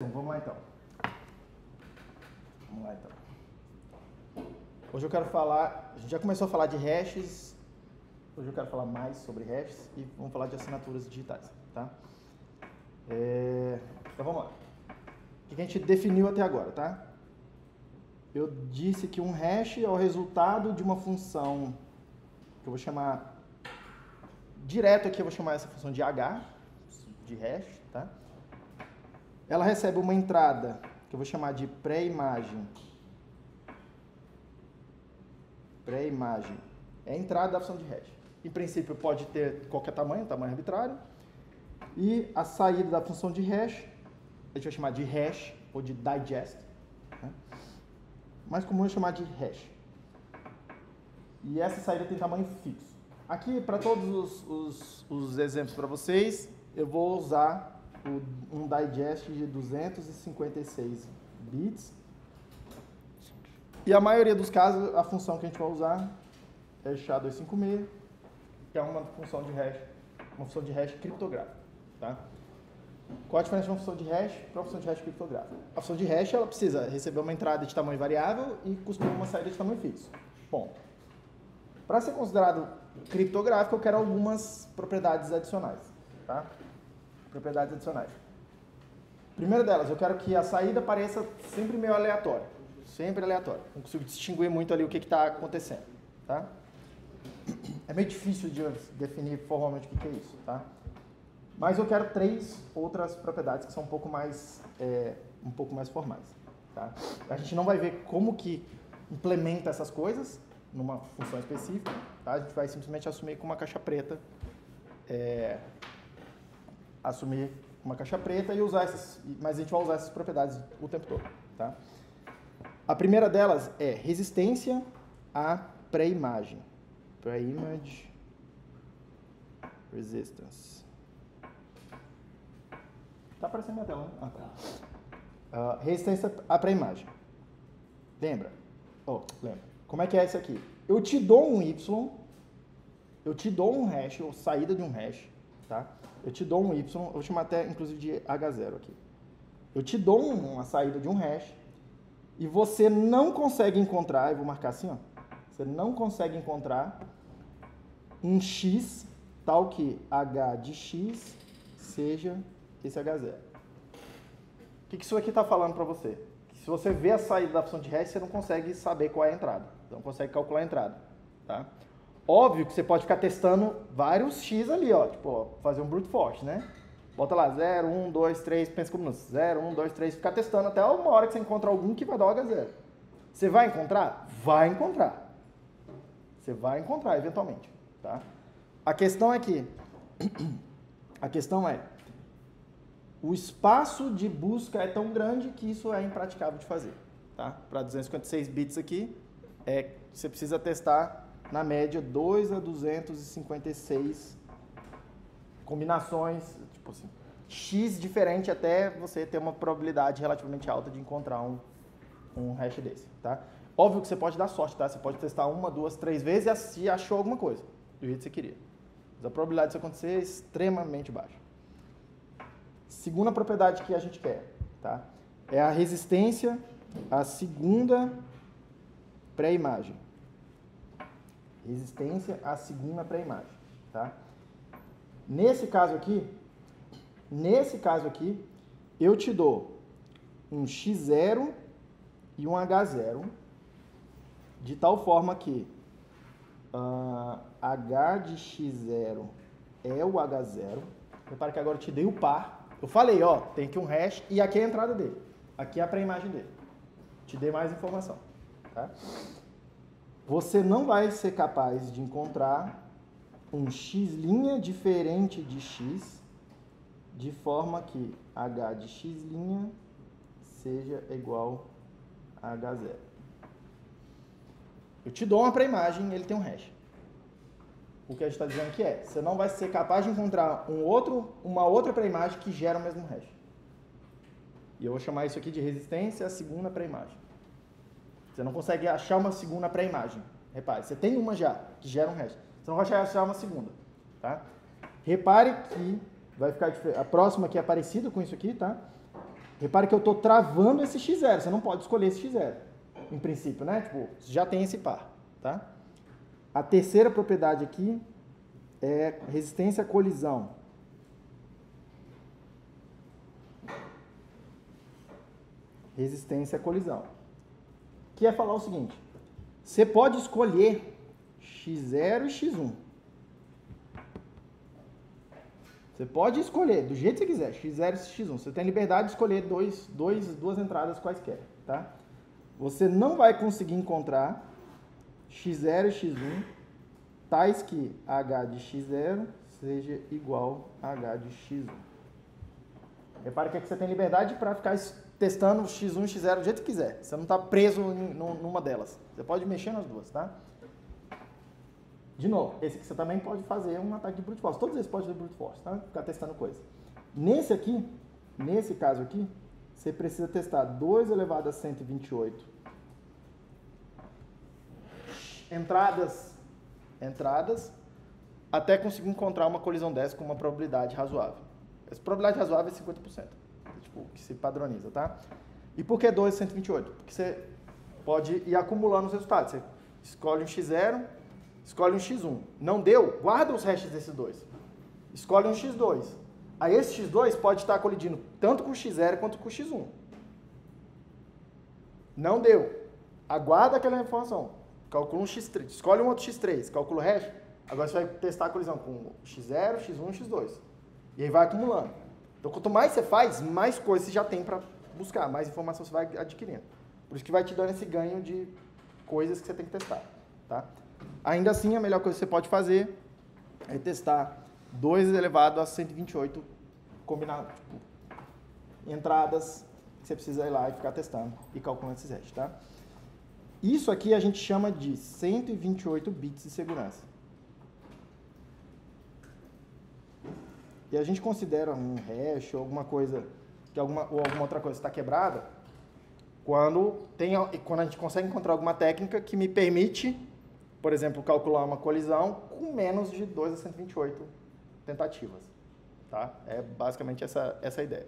Vamos lá então. Hoje eu quero falar, a gente já começou a falar de hashes, hoje eu quero falar mais sobre hashes e vamos falar de assinaturas digitais, tá? Então vamos lá. O que a gente definiu até agora, tá? Eu disse que um hash é o resultado de uma função que eu vou chamar, direto aqui eu vou chamar essa função de h, de hash, tá? Ela recebe uma entrada que eu vou chamar de pré-imagem. Pré-imagem é a entrada da função de hash. Em princípio pode ter qualquer tamanho, tamanho arbitrário. E a saída da função de hash, a gente vai chamar de hash ou de digest. Né? Mais comum é chamar de hash. E essa saída tem tamanho fixo. Aqui, para todos os exemplos para vocês, eu vou usar um digest de 256 bits. E a maioria dos casos, a função que a gente vai usar é SHA-256, que é uma função de hash criptográfica. Tá? Qual a diferença de uma função de hash para uma função de hash criptográfica? A função de hash ela precisa receber uma entrada de tamanho variável e cuspir uma saída de tamanho fixo. Bom, para ser considerado criptográfico, eu quero algumas propriedades adicionais. Tá? Propriedades adicionais. Primeira delas, eu quero que a saída pareça sempre meio aleatória. Sempre aleatória. Não consigo distinguir muito ali o que está acontecendo. Tá? É meio difícil de definir formalmente o que é isso. Tá? Mas eu quero três outras propriedades que são um pouco mais formais. Tá? A gente não vai ver como que implementa essas coisas numa função específica. Tá? A gente vai simplesmente assumir com uma caixa preta. Assumir uma caixa preta e usar mas a gente vai usar essas propriedades o tempo todo, tá? A primeira delas é resistência à pré-imagem. Pré-image resistance. Tá aparecendo na tela, né? Ah, tá. Resistência à pré-imagem. Lembra? Lembra. Como é que é isso aqui? Eu te dou um y, eu te dou um hash, ou saída de um hash, tá? Eu te dou um y, eu vou chamar até inclusive de H0 aqui. Eu te dou uma saída de um hash e você não consegue encontrar, eu vou marcar assim, ó. Você não consegue encontrar um x tal que h de x seja esse H0. O que isso aqui está falando para você? Que se você vê a saída da função de hash, você não consegue saber qual é a entrada. Você não consegue calcular a entrada, tá? Óbvio que você pode ficar testando vários x ali, ó, tipo, ó, fazer um brute force, né? Bota lá 0, 1, 2, 3, pensa como números. 0, 1, 2, 3, ficar testando até uma hora que você encontra algum que vai dar o H0. Você vai encontrar? Vai encontrar. Você vai encontrar eventualmente, tá? A questão é que o espaço de busca é tão grande que isso é impraticável de fazer, tá? Para 256 bits aqui, você precisa testar na média 2 a 256 combinações, tipo assim, x diferente até você ter uma probabilidade relativamente alta de encontrar um hash desse, tá? Óbvio que você pode dar sorte, tá? Você pode testar 1, 2, 3 vezes e achou alguma coisa do jeito que você queria. Mas a probabilidade disso acontecer é extremamente baixa. Segunda propriedade que a gente quer, tá? É a resistência à segunda pré-imagem. Resistência à segunda pré-imagem, tá? Nesse caso aqui, eu te dou um x0 e um h0, de tal forma que h de x0 é o h0. Repara que agora eu te dei o par. Eu falei, ó, tem aqui um hash e aqui é a entrada dele. Aqui é a pré-imagem dele. Te dei mais informação, tá? Você não vai ser capaz de encontrar um x' diferente de x, de forma que h de x' seja igual a h0. Eu te dou uma pré-imagem e ele tem um hash. O que a gente está dizendo aqui é, você não vai ser capaz de encontrar uma outra pré-imagem que gera o mesmo hash. E eu vou chamar isso aqui de resistência à segunda pré-imagem. Você não consegue achar uma segunda pré-imagem. Repare, você tem uma já, que gera um hash. Você não vai achar uma segunda. Tá? Repare que vai ficar diferente. A próxima aqui é parecida com isso aqui, tá? Repare que eu estou travando esse x0, você não pode escolher esse x0, em princípio, né? Tipo, já tem esse par, tá? A terceira propriedade aqui é resistência à colisão. Resistência à colisão. Que é falar o seguinte, você pode escolher x0 e x1. Você pode escolher do jeito que você quiser, x0 e x1. Você tem liberdade de escolher duas entradas quaisquer, tá? Você não vai conseguir encontrar x0 e x1 tais que h de x0 seja igual a h de x1. Repare que aqui você tem liberdade para ficar testando x1 e x0 do jeito que quiser. Você não está preso numa delas. Você pode mexer nas duas, tá? De novo, esse aqui você também pode fazer um ataque de brute force. Todos eles podem fazer brute force, tá? Ficar testando coisa. Nesse caso aqui, você precisa testar 2 elevado a 128 entradas até conseguir encontrar uma colisão dessa com uma probabilidade razoável. Essa probabilidade razoável é 50%. Tipo, que se padroniza, tá? E por que 2 128? Porque você pode ir acumulando os resultados. Você escolhe um x0, escolhe um x1. Não deu? Guarda os hashes desses dois. Escolhe um x2. Aí esse x2 pode estar colidindo tanto com o x0 quanto com o x1. Não deu. Aguarda aquela informação. Calcula um x3. Escolhe um outro x3. Calcula o hash. Agora você vai testar a colisão com x0, x1 e x2. E aí vai acumulando. Então, quanto mais você faz, mais coisas você já tem para buscar, mais informação você vai adquirindo. Por isso que vai te dando esse ganho de coisas que você tem que testar, tá? Ainda assim, a melhor coisa que você pode fazer é testar 2 elevado a 128 combinado, tipo, entradas que você precisa ir lá e ficar testando e calculando esses hashes, tá? Isso aqui a gente chama de 128 bits de segurança. E a gente considera um hash ou alguma coisa, ou alguma outra coisa está quebrada, quando a gente consegue encontrar alguma técnica que me permite, por exemplo, calcular uma colisão com menos de 2 a 128 tentativas. Tá? É basicamente essa a ideia.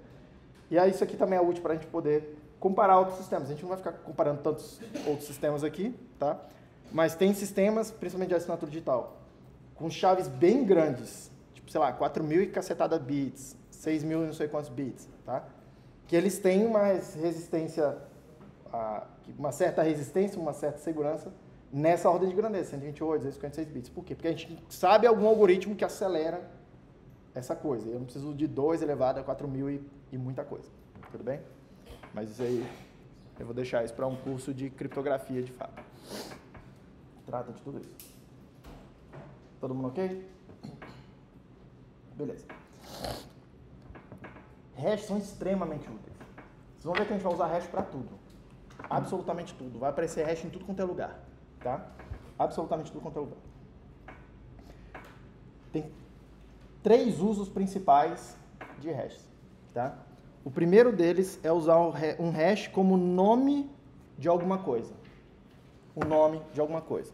E aí isso aqui também é útil para a gente poder comparar outros sistemas. A gente não vai ficar comparando tantos outros sistemas aqui, tá? Mas tem sistemas, principalmente de assinatura digital, com chaves bem grandes, tipo, sei lá, 4.000 e cacetada bits, 6.000 e não sei quantos bits, tá? Que eles têm uma resistência, uma certa resistência, uma certa segurança nessa ordem de grandeza, 128, 256 bits. Por quê? Porque a gente sabe algum algoritmo que acelera essa coisa. Eu não preciso de 2 elevado a 4.000 e muita coisa. Tudo bem? Mas isso aí, eu vou deixar isso para um curso de criptografia de fato. Trata de tudo isso. Todo mundo ok? Beleza. Hash são extremamente úteis. Vocês vão ver que a gente vai usar hash para tudo. Absolutamente tudo. Vai aparecer hash em tudo quanto é lugar. Tá? Absolutamente tudo quanto é lugar. Tem 3 usos principais de hash. Tá? O primeiro deles é usar um hash como nome de alguma coisa. O nome de alguma coisa.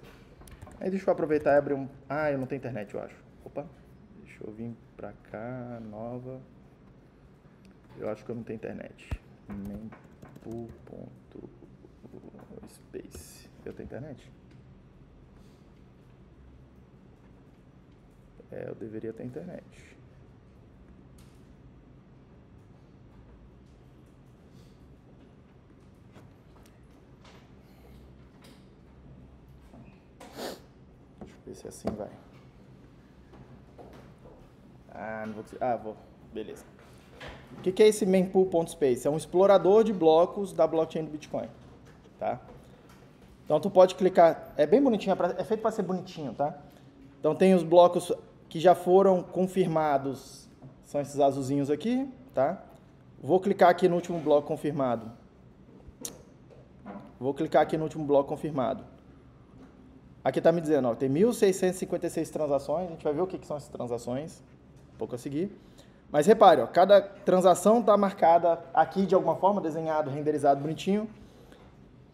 Aí deixa eu aproveitar e abrir um... Ah, eu não tenho internet, eu acho. Opa, deixa eu vir pra cá, nova. Eu acho que eu não tenho internet. Mempool.space. Eu tenho internet? Eu deveria ter internet. Deixa eu ver se assim vai. Não vou conseguir. Vou. Beleza. O que é esse mempool.space? É um explorador de blocos da blockchain do Bitcoin. Tá? Então, tu pode clicar... É bem bonitinho, é feito para ser bonitinho, tá? Então, tem os blocos que já foram confirmados. São esses azulzinhos aqui, tá? Vou clicar aqui no último bloco confirmado. Aqui está me dizendo, ó, tem 1.656 transações. A gente vai ver o que são essas transações. Um pouco a seguir. Mas repare, ó, cada transação está marcada aqui de alguma forma, desenhado, renderizado, bonitinho.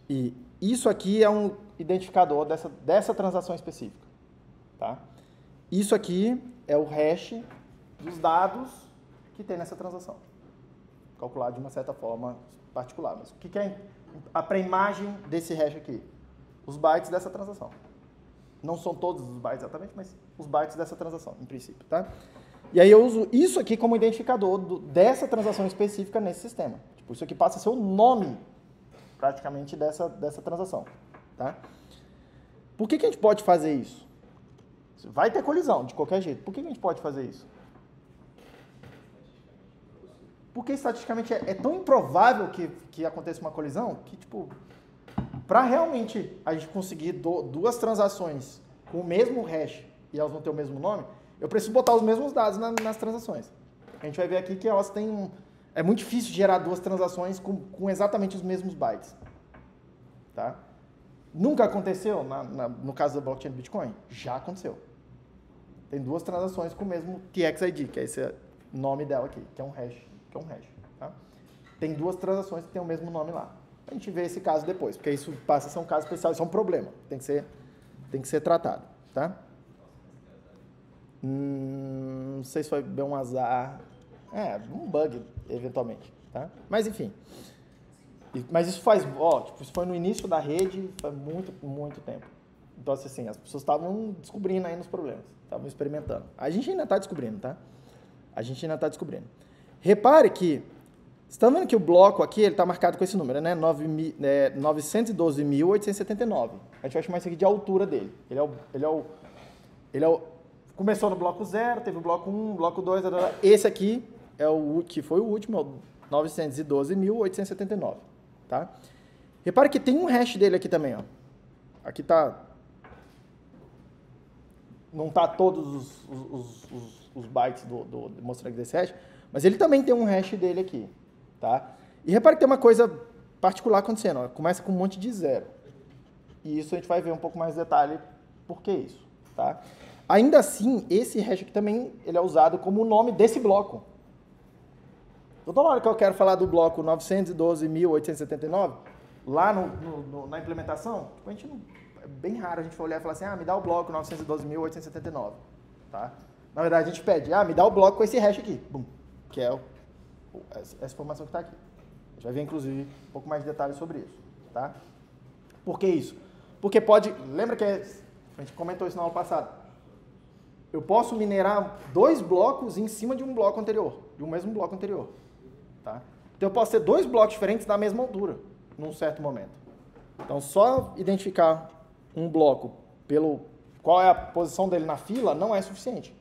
E isso aqui é um identificador dessa transação específica. Tá? Isso aqui é o hash dos dados que tem nessa transação. calculado de uma certa forma particular. Mas o que é a pré-imagem desse hash aqui? Os bytes dessa transação. Não são todos os bytes exatamente, mas os bytes dessa transação, em princípio, tá? E aí eu uso isso aqui como identificador dessa transação específica nesse sistema. Tipo, isso aqui passa a ser o nome, praticamente, dessa transação, tá? Por que a gente pode fazer isso? Vai ter colisão, de qualquer jeito. Por que a gente pode fazer isso? Porque estatisticamente é tão improvável que aconteça uma colisão que, tipo, para realmente a gente conseguir duas transações com o mesmo hash e elas vão ter o mesmo nome, eu preciso botar os mesmos dados nas transações. A gente vai ver aqui que elas têm é muito difícil gerar duas transações com exatamente os mesmos bytes. Tá? Nunca aconteceu no caso da blockchain do Bitcoin? Já aconteceu. Tem duas transações com o mesmo TXID, que é esse nome dela aqui, que é um hash. Tá? Tem duas transações que têm o mesmo nome lá. A gente vê esse caso depois, porque isso passa a ser um caso especial, isso é um problema. Tem que ser tratado. Tá? Não sei se foi bem um azar. Um bug, eventualmente. Tá? Mas, enfim. Mas isso isso foi no início da rede, faz muito, muito tempo. Então, assim, as pessoas estavam descobrindo aí nos problemas. Estavam experimentando. A gente ainda está descobrindo, tá? A gente ainda está descobrindo. Repare que, você está vendo que o bloco aqui, ele está marcado com esse número, né? 912.879. A gente vai chamar isso aqui de altura dele. Começou no bloco 0, teve o bloco 1, bloco 2, esse aqui é o que foi o último, é o 912.879, tá? Repare que tem um hash dele aqui também, ó. Aqui tá... Não tá todos os bytes mostrando desse hash, mas ele também tem um hash dele aqui, tá? E repare que tem uma coisa particular acontecendo, ó. Começa com um monte de 0. E isso a gente vai ver um pouco mais de detalhe por que isso, tá? Ainda assim, esse hash aqui também ele é usado como o nome desse bloco. Toda hora que eu quero falar do bloco 912.879, lá na implementação, tipo, a gente não, é bem raro a gente olhar e falar assim, me dá o bloco 912.879, tá? Na verdade, a gente pede, me dá o bloco com esse hash aqui, bum, que é essa informação que está aqui. A gente vai ver, inclusive, um pouco mais de detalhes sobre isso, tá? Por que isso? Porque lembra que a gente comentou isso na aula passada, eu posso minerar dois blocos em cima de um bloco anterior, de um mesmo bloco anterior. Tá? Então, eu posso ter dois blocos diferentes da mesma altura, num certo momento. Então, só identificar um bloco pelo qual é a posição dele na fila não é suficiente.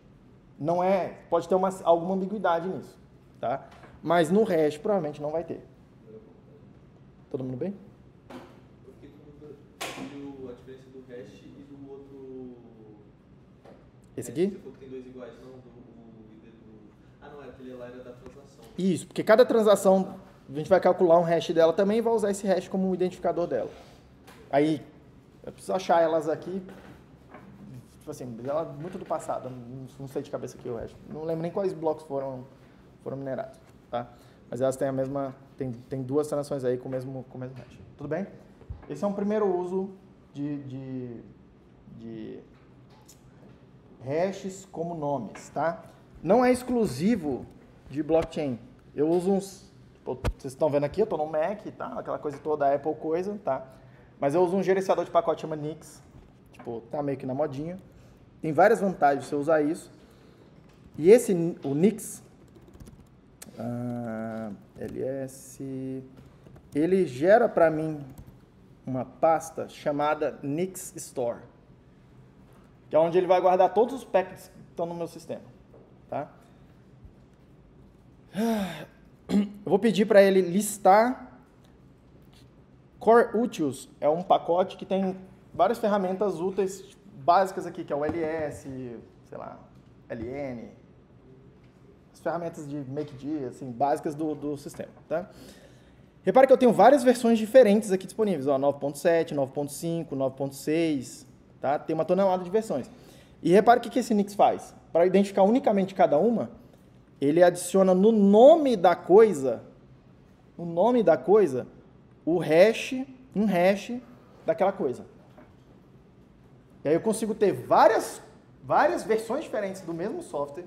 Pode ter alguma ambiguidade nisso. Tá? Mas no hash, provavelmente, não vai ter. Todo mundo bem? Eu fiquei com a diferença do hash e do outro... Esse aqui? Você falou que tem dois iguais, não? Não, aquele lá era da transação. Isso, porque cada transação, a gente vai calcular um hash dela também e vai usar esse hash como um identificador dela. Aí, eu preciso achar elas aqui, tipo assim, ela é muito do passado, não sei de cabeça aqui o hash. Não lembro nem quais blocos foram minerados, tá? Mas elas têm a mesma, tem duas transações aí com o mesmo hash. Tudo bem? Esse é um primeiro uso de hashes como nomes, tá? Não é exclusivo de blockchain. Eu uso vocês estão vendo aqui, eu estou no Mac, tá? Aquela coisa toda, a Apple coisa, tá? Mas eu uso um gerenciador de pacote chama Nix, tipo, tá meio que na modinha. Tem várias vantagens você usar isso. E o Nix, ele gera para mim uma pasta chamada Nix Store, que é onde ele vai guardar todos os packets que estão no meu sistema. Tá? Eu vou pedir para ele listar. Core Utils é um pacote que tem várias ferramentas úteis básicas aqui, que é o LS, sei lá, LN, as ferramentas de MakeD, assim, básicas do sistema. Tá? Repare que eu tenho várias versões diferentes aqui disponíveis, 9.7, 9.5, 9.6, tá? Tem uma tonelada de versões. E repare o que esse Nix faz. Para identificar unicamente cada uma, ele adiciona no nome da coisa, um hash daquela coisa. E aí eu consigo ter várias versões diferentes do mesmo software,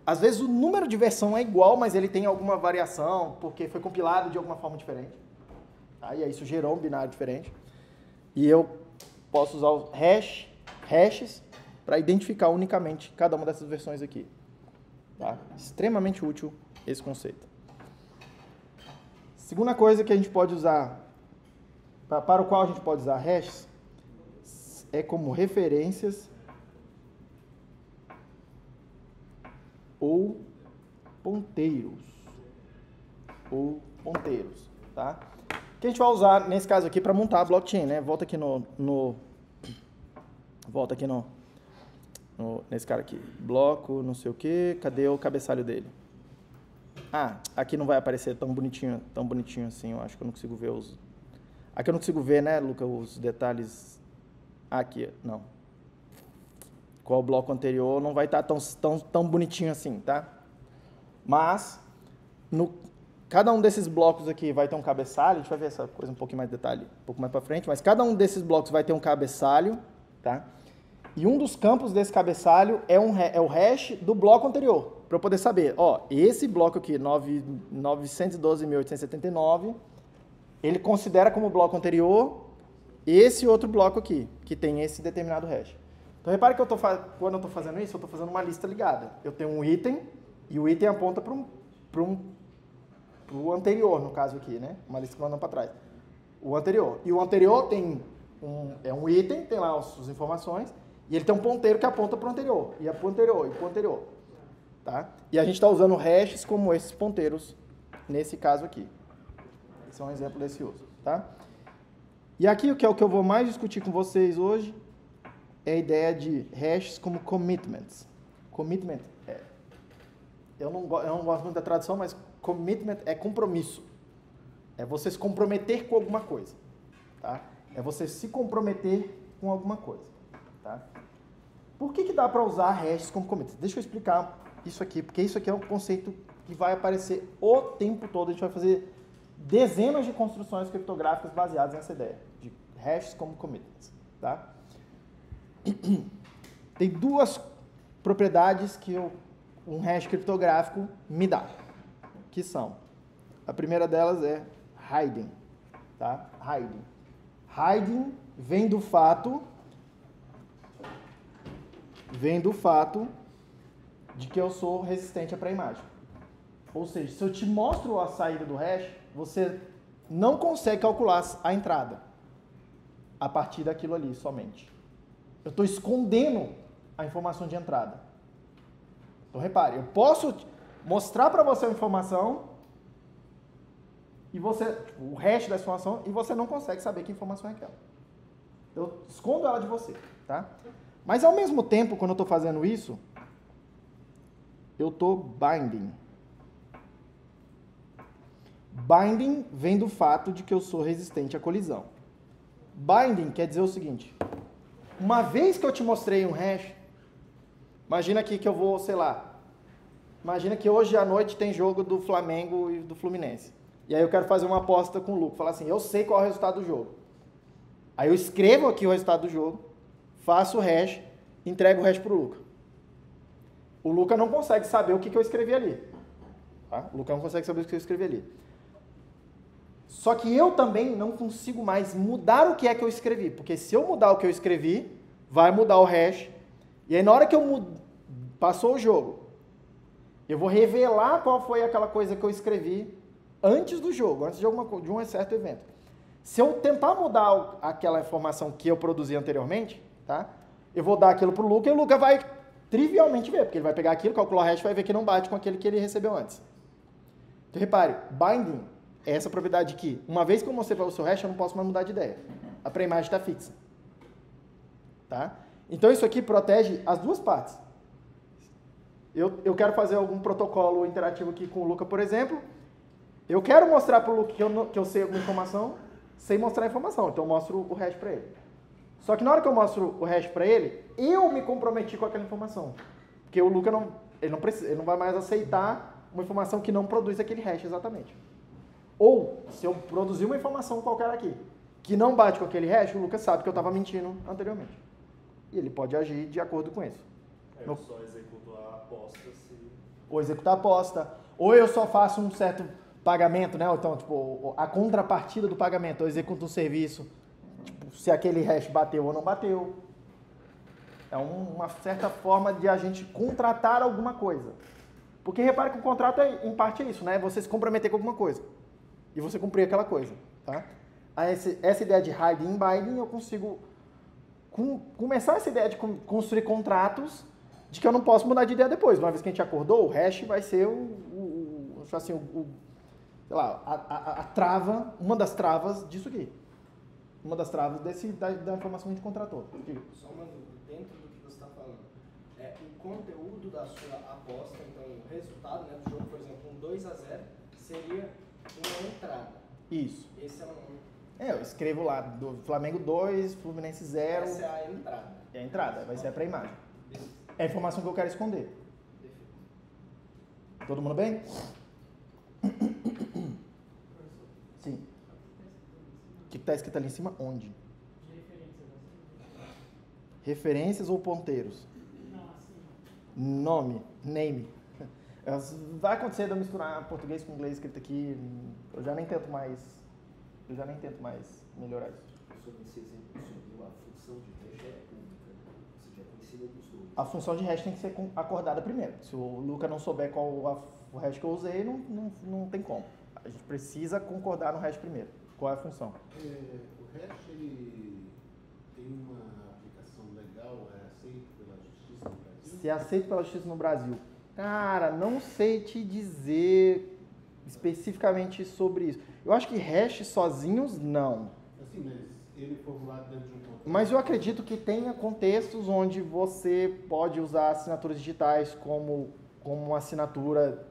Às vezes o número de versão é igual, mas ele tem alguma variação, porque foi compilado de alguma forma diferente. Tá? E aí isso gerou um binário diferente. E eu posso usar os hashes para identificar unicamente cada uma dessas versões aqui. Tá? Extremamente útil esse conceito. Segunda coisa que a gente pode usar, para o qual a gente pode usar hashes, é como referências ou ponteiros. Tá? Que a gente vai usar, nesse caso aqui, para montar a blockchain, né? Volta aqui nesse cara aqui. Bloco, não sei o que, cadê o cabeçalho dele? Ah, aqui não vai aparecer tão bonitinho assim, eu acho que eu não consigo ver os... Aqui eu não consigo ver, né, Luca, os detalhes... Aqui, não. Qual o bloco anterior não vai estar tão bonitinho assim, tá? Mas, cada um desses blocos aqui vai ter um cabeçalho, a gente vai ver essa coisa um pouquinho mais de detalhe, um pouco mais para frente, mas cada um desses blocos vai ter um cabeçalho, tá? E um dos campos desse cabeçalho é o hash do bloco anterior, para eu poder saber, ó, esse bloco aqui, 912.879, ele considera como bloco anterior esse outro bloco aqui, que tem esse determinado hash. Então, repare que quando eu estou fazendo isso, eu estou fazendo uma lista ligada. Eu tenho um item, e o item aponta para o anterior, no caso aqui, né? Uma lista que vai andando para trás. O anterior. E o anterior tem um item, tem lá as informações, e ele tem um ponteiro que aponta para o anterior, e para o anterior, e para o anterior. Tá? E a gente está usando hashes como esses ponteiros, nesse caso aqui. Esse é um exemplo desse uso. Tá? E aqui, o que é o que eu vou mais discutir com vocês hoje, é a ideia de hashes como commitments. Commitment, eu não gosto muito da tradução, mas commitment é compromisso. É você se comprometer com alguma coisa. Tá? É você se comprometer com alguma coisa. Tá? Por que dá para usar hashes como commitments? Deixa eu explicar isso aqui, porque isso aqui é um conceito que vai aparecer o tempo todo. A gente vai fazer dezenas de construções criptográficas baseadas nessa ideia, de hashes como commitments. Tá? Tem duas propriedades que um hash criptográfico me dá, que são, a primeira delas é hiding, tá? Hiding vem do fato de que eu sou resistente à pré-imagem. Ou seja, se eu te mostro a saída do hash, você não consegue calcular a entrada a partir daquilo ali somente. Eu estou escondendo a informação de entrada. Então, repare, eu posso mostrar para você a informação e o hash da informação, e você não consegue saber que informação é aquela. Eu escondo ela de você, tá? Mas, ao mesmo tempo, quando eu estou fazendo isso, eu estou binding. Binding vem do fato de que eu sou resistente à colisão. Binding quer dizer o seguinte: uma vez que eu te mostrei um hash, imagina aqui que eu vou, sei lá, imagina que hoje à noite tem jogo do Flamengo e do Fluminense. E aí eu quero fazer uma aposta com o Luca, falar assim, eu sei qual é o resultado do jogo. Aí eu escrevo aqui o resultado do jogo, faço o hash, entrego o hash para o Luca. O Luca não consegue saber o que eu escrevi ali. Tá? O Luca não consegue saber o que eu escrevi ali. Só que eu também não consigo mais mudar o que é que eu escrevi, porque se eu mudar o que eu escrevi, vai mudar o hash, e aí na hora que passou o jogo, eu vou revelar qual foi aquela coisa que eu escrevi antes do jogo, antes de um certo evento. Se eu tentar mudar aquela informação que eu produzi anteriormente, tá? Eu vou dar aquilo pro Luca, e o Luca vai trivialmente ver, porque ele vai pegar aquilo, calcular o hash e vai ver que não bate com aquele que ele recebeu antes. Então repare, binding é essa propriedade que, uma vez que eu mostrei para o seu hash, eu não posso mais mudar de ideia. A pré-imagem está fixa. Tá? Então isso aqui protege as duas partes. Eu quero fazer algum protocolo interativo aqui com o Luca, por exemplo. Eu quero mostrar para o Luca que eu sei alguma informação, sem mostrar a informação. Então eu mostro o hash para ele. Só que na hora que eu mostro o hash para ele, eu me comprometi com aquela informação. Porque o Luca ele não vai mais aceitar uma informação que não produz aquele hash exatamente. Ou, se eu produzir uma informação qualquer aqui, que não bate com aquele hash, o Lucas sabe que eu estava mentindo anteriormente. E ele pode agir de acordo com isso. Eu só executo a aposta se ou executar a aposta, ou eu só faço um certo pagamento, né? Então, tipo, a contrapartida do pagamento, eu executo um serviço, tipo, se aquele hash bateu ou não bateu. É uma certa forma de a gente contratar alguma coisa. Porque repare que o contrato, em parte, é isso, né? Você se comprometer com alguma coisa. E você cumprir aquela coisa, tá? Essa ideia de hiding e binding, eu consigo começar essa ideia de construir contratos de que eu não posso mudar de ideia depois. Uma vez que a gente acordou, o hash vai ser sei lá, a trava, uma das travas disso aqui. Uma das travas da informação que a gente contratou. Só uma dúvida, dentro do que você está falando, o conteúdo da sua aposta, então o resultado, né, do jogo, por exemplo, um 2-0, seria uma entrada. Isso. Esse é o nome. Eu escrevo lá, do Flamengo 2, Fluminense 0. Essa é a entrada. É a entrada, vai ser para a imagem. É a informação que eu quero esconder. Perfeito. Todo mundo bem? Sim. O que está escrito ali em cima? Onde? Referências ou ponteiros? Nome, name. Vai acontecer de eu misturar português com inglês escrito aqui. Eu já nem tento mais melhorar isso. Sobre esse exemplo que você deu, a função de hash é pública, ou seja, é conhecida dos dois. A função de hash tem que ser acordada primeiro. Se o Luca não souber qual o hash que eu usei, não tem como. A gente precisa concordar no hash primeiro. Qual é a função? O hash ele tem uma aplicação legal, é aceito pela justiça no Brasil? Se é aceito pela justiça no Brasil. Cara, não sei te dizer especificamente sobre isso. Eu acho que hash sozinhos, não. Assim, mas ele formulado dentro de um contexto. Mas eu acredito que tenha contextos onde você pode usar assinaturas digitais como uma assinatura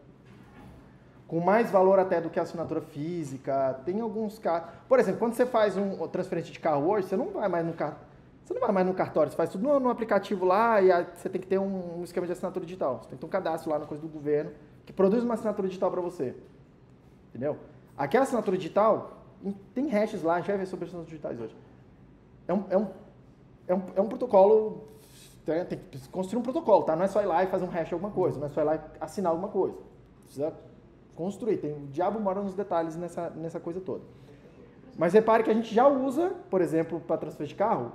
com mais valor até do que a assinatura física. Tem alguns casos. Por exemplo, quando você faz uma transferência de carro hoje, você não vai mais no cartório, você faz tudo no aplicativo lá e você tem que ter um esquema de assinatura digital. Você tem que ter um cadastro lá na coisa do governo que produz uma assinatura digital para você. Entendeu? Aquela assinatura digital, tem hashes lá, a gente vai ver sobre assinaturas digitais hoje. É um protocolo, tem que construir um protocolo, tá? Não é só ir lá e fazer um hash de alguma coisa, não é só ir lá e assinar alguma coisa. Precisa construir, o diabo mora nos detalhes nessa coisa toda. Mas repare que a gente já usa, por exemplo, para transferir de carro,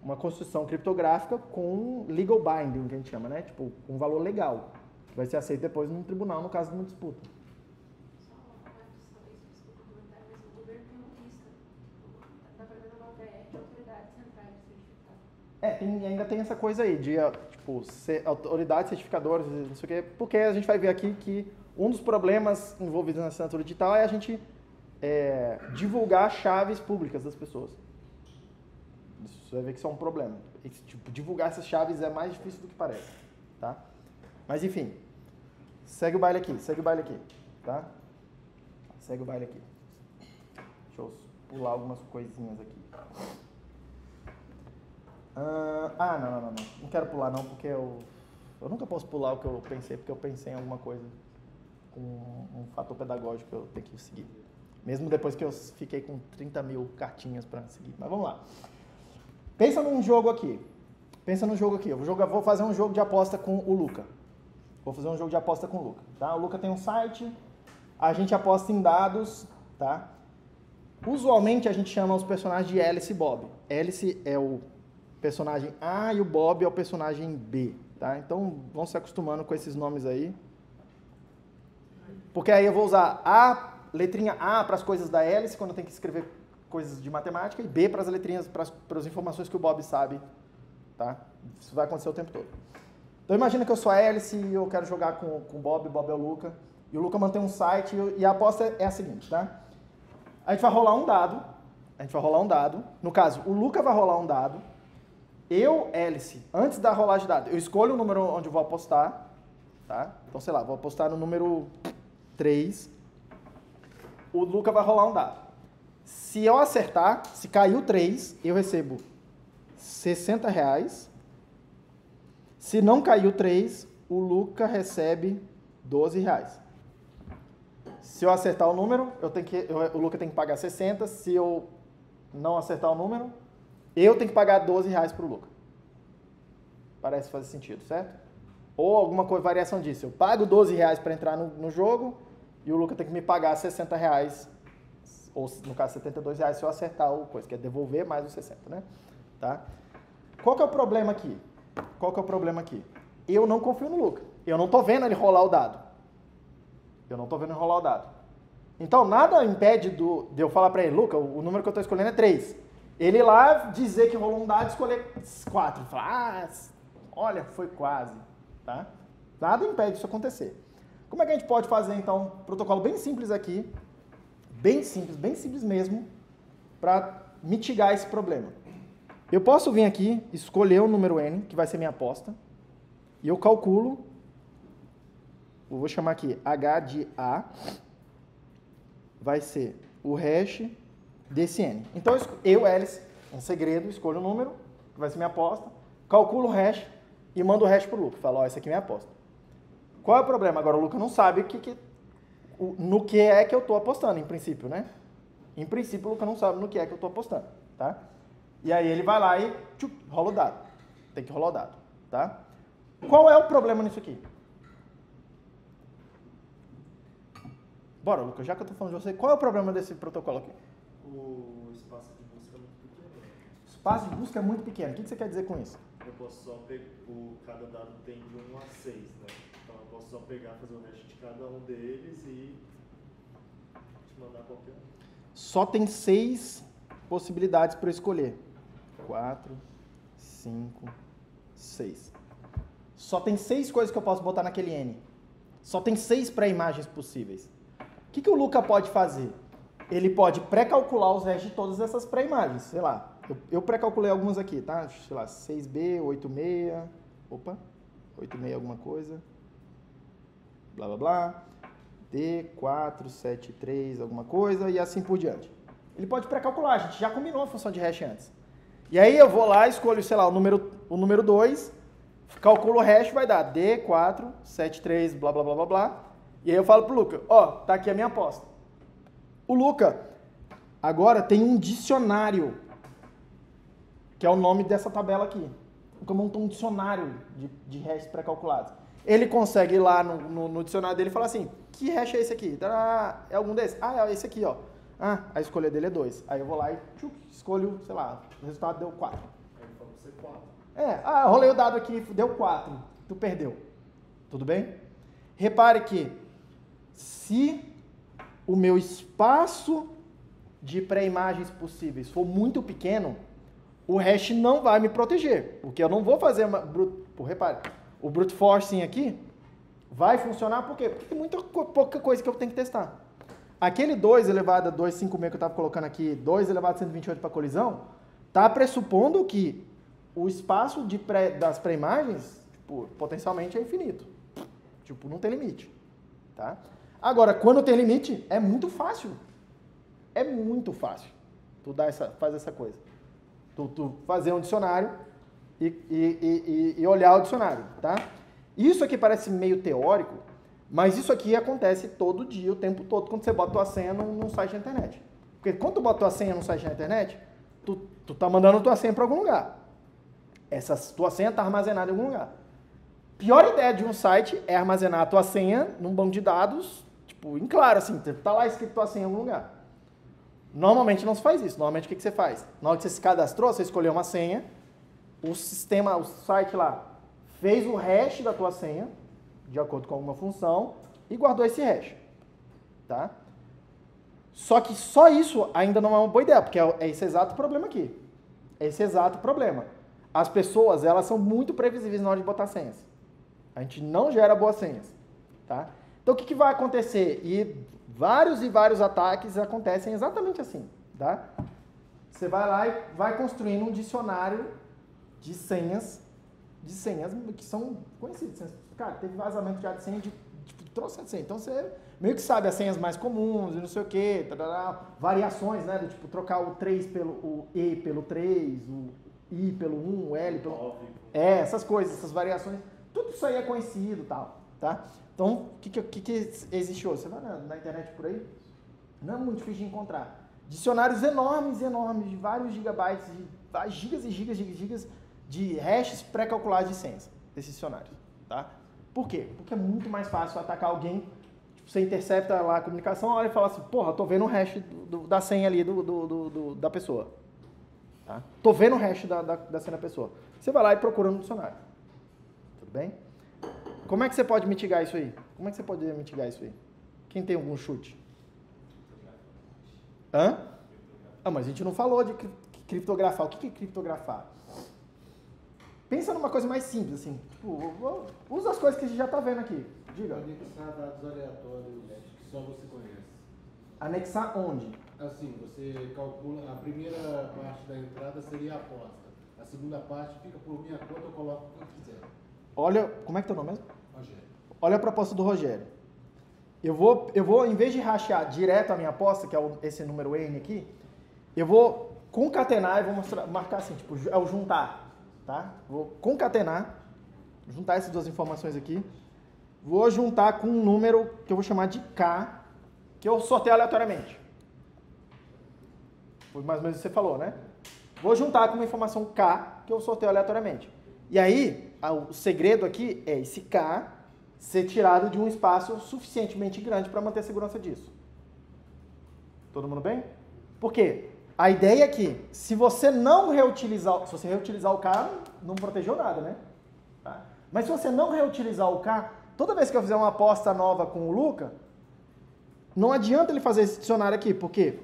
uma construção criptográfica com legal binding, que a gente chama, né? Tipo, um valor legal, que vai ser aceito depois num tribunal, no caso de uma disputa. Só uma parte, desculpa o comentário, mas o governo tem uma lista. Dá para ver na matéria de autoridades centrais certificadas. Ainda tem essa coisa aí, de autoridades certificadoras, não sei o quê, porque a gente vai ver aqui que um dos problemas envolvidos na assinatura digital é a gente divulgar chaves públicas das pessoas. Você vai ver que isso é um problema. Divulgar essas chaves é mais difícil do que parece, tá? Mas enfim, segue o baile aqui, tá? Segue o baile aqui. Deixa eu pular algumas coisinhas aqui. Não quero pular não, porque eu nunca posso pular o que eu pensei, porque eu pensei em alguma coisa com um fator pedagógico que eu tenho que seguir. Mesmo depois que eu fiquei com 30 mil cartinhas para seguir. Mas vamos lá. Pensa num jogo aqui. Eu vou fazer um jogo de aposta com o Luca. Tá? O Luca tem um site, a gente aposta em dados, tá? Usualmente a gente chama os personagens de Alice e Bob. Alice é o personagem A e o Bob é o personagem B, tá? Então vão se acostumando com esses nomes aí. Porque aí eu vou usar letrinha A para as coisas da Alice, quando eu tenho que escrever coisas de matemática, e B para as letrinhas, para as informações que o Bob sabe, tá? Isso vai acontecer o tempo todo. Então imagina que eu sou a Alice e eu quero jogar com o Bob é o Luca, e o Luca mantém um site, e a aposta é a seguinte, tá? A gente vai rolar um dado, no caso, o Luca vai rolar um dado, eu, Alice, antes da rolagem de dado, eu escolho o número onde eu vou apostar, tá? Então, sei lá, vou apostar no número 3, o Luca vai rolar um dado. Se eu acertar, se cair o 3, eu recebo R$60. Se não cair o 3, o Luca recebe R$12. Se eu acertar o número, o Luca tem que pagar 60. Se eu não acertar o número, eu tenho que pagar R$12 para o Luca. Parece fazer sentido, certo? Ou alguma coisa, variação disso. Eu pago R$12 para entrar no jogo e o Luca tem que me pagar R$60, ou no caso R$72 se eu acertar o coisa, que é devolver mais os 60, né? Tá? Qual que é o problema aqui? Eu não confio no Luca. Eu não tô vendo ele rolar o dado. Então, nada impede de eu falar para ele, Luca, o número que eu estou escolhendo é 3. Ele lá dizer que rolou um dado e escolher 4. Falar, olha, foi quase. Tá? Nada impede isso acontecer. Como é que a gente pode fazer, então, um protocolo bem simples aqui, bem simples mesmo, para mitigar esse problema? Eu posso vir aqui, escolher o número n, que vai ser minha aposta, e eu calculo, eu vou chamar aqui h de a, vai ser o hash desse n. Então, eu, Alice, em segredo, escolho o número, que vai ser minha aposta, calculo o hash e mando o hash pro Luca. Falo, essa aqui é minha aposta. Qual é o problema? Agora o Luca não sabe no que é que eu estou apostando, em princípio, né? Em princípio, o Luca não sabe no que é que eu estou apostando, tá? E aí ele vai lá e rola o dado. Tem que rolar o dado, tá? Qual é o problema nisso aqui? Bora, Luca, já que eu estou falando de você, qual é o problema desse protocolo aqui? O espaço de busca é muito pequeno. O espaço de busca é muito pequeno. O que você quer dizer com isso? Eu posso só pegar, cada dado tem de 1 a 6, né? Então eu posso só pegar, fazer o hash de cada um deles e te mandar qualquer um. Só tem 6 possibilidades para eu escolher. 4, 5, 6. Só tem 6 coisas que eu posso botar naquele N. Só tem 6 pré-imagens possíveis. O que o Luca pode fazer? Ele pode pré-calcular os hashes de todas essas pré-imagens. Sei lá, eu pré-calculei algumas aqui, tá? Sei lá, 6B, 86, opa, 86 alguma coisa, blá, blá, blá, D4, 73 alguma coisa e assim por diante. Ele pode pré-calcular, a gente já combinou a função de hash antes. E aí eu vou lá, escolho, sei lá, o número 2, calculo o hash, vai dar D4, 73, blá, blá, blá, blá, blá. E aí eu falo pro Luca, ó, tá aqui a minha aposta. O Luca agora tem um dicionário, que é o nome dessa tabela aqui. O Luca montou um dicionário de hashes pré-calculados. Ele consegue ir lá no dicionário dele e falar assim, que hash é esse aqui? É algum desses? Ah, é esse aqui, ó. Ah, a escolha dele é 2. Aí eu vou lá e escolho, sei lá, o resultado deu 4. Aí ele fala, você 4. Eu rolei o dado aqui, deu 4. Tu perdeu. Tudo bem? Repare que se o meu espaço de pré-imagens possíveis for muito pequeno, o hash não vai me proteger. Porque eu não vou fazer repare, o brute forcing aqui vai funcionar por quê? Porque tem pouca coisa que eu tenho que testar. Aquele 2 elevado a 256 que eu estava colocando aqui, 2 elevado a 128 para colisão, está pressupondo que o espaço das pré-imagens, potencialmente é infinito. Não tem limite. Tá? Agora, quando tem limite, é muito fácil. É muito fácil tu fazer essa coisa. Tu fazer um dicionário e olhar o dicionário. Tá? Isso aqui parece meio teórico, mas isso aqui acontece todo dia, o tempo todo, quando você bota tua senha num site da internet. Porque quando tu bota tua senha num site da internet, tu tá mandando tua senha para algum lugar. Essa tua senha tá armazenada em algum lugar. Pior ideia de um site é armazenar a tua senha num banco de dados, em claro, assim, tá lá escrito tua senha em algum lugar. Normalmente não se faz isso. Normalmente o que você faz? Na hora que você se cadastrou, você escolheu uma senha, o site lá, fez o hash da tua senha, de acordo com alguma função, e guardou esse hash. Tá? Só que só isso ainda não é uma boa ideia, porque é esse exato problema aqui. É esse exato problema. As pessoas, elas são muito previsíveis na hora de botar senhas. A gente não gera boas senhas. Tá? Então, o que vai acontecer? E vários ataques acontecem exatamente assim. Tá? Você vai lá e vai construindo um dicionário de senhas que são conhecidas. Cara, teve vazamento já de senha de trouxe a senha. Então, você meio que sabe as senhas mais comuns e não sei o quê. Variações, né? Do trocar o 3 o E pelo 3, o I pelo 1, o L pelo... 9. Essas coisas, essas variações. Tudo isso aí é conhecido e tal, tá? Então, o que existe hoje? Você vai na internet por aí? Não é muito difícil de encontrar. Dicionários enormes, de vários gigabytes, gigas e gigas de hashes pré-calculados de senhas desses dicionários, tá? Por quê? Porque é muito mais fácil atacar alguém, tipo, você intercepta lá a comunicação, olha e fala assim, porra, tô vendo o hash da senha ali da pessoa. Tá? Tô vendo o hash da senha da pessoa. Você vai lá e procura no dicionário. Tudo bem? Como é que você pode mitigar isso aí? Como é que você pode mitigar isso aí? Quem tem algum chute? Hã? Ah, mas a gente não falou de criptografar. O que é criptografar? Pensa numa coisa mais simples, assim. Tipo, usa as coisas que a gente já está vendo aqui. Diga. Anexar dados aleatórios que só você conhece. Anexar onde? Assim, você calcula, a primeira parte da entrada seria a aposta. A segunda parte fica por minha conta, eu coloco quanto quiser. Olha, como é que é o nome mesmo? Rogério. Olha a proposta do Rogério. Eu vou, em vez de rastear direto a minha aposta, que é esse número N aqui, eu vou concatenar e vou marcar assim, tipo, é o juntar, tá? Vou concatenar, juntar essas duas informações aqui, vou juntar com um número que eu vou chamar de K, que eu sorteio aleatoriamente. Foi mais ou menos o que você falou, né? Vou juntar com uma informação K, que eu sorteio aleatoriamente. E aí, o segredo aqui é esse K ser tirado de um espaço suficientemente grande para manter a segurança disso. Todo mundo bem? Por quê? A ideia é que, se você reutilizar o K, não protegeu nada, né? Tá? Mas se você não reutilizar o K, toda vez que eu fizer uma aposta nova com o Luca, não adianta ele fazer esse dicionário aqui. Por quê?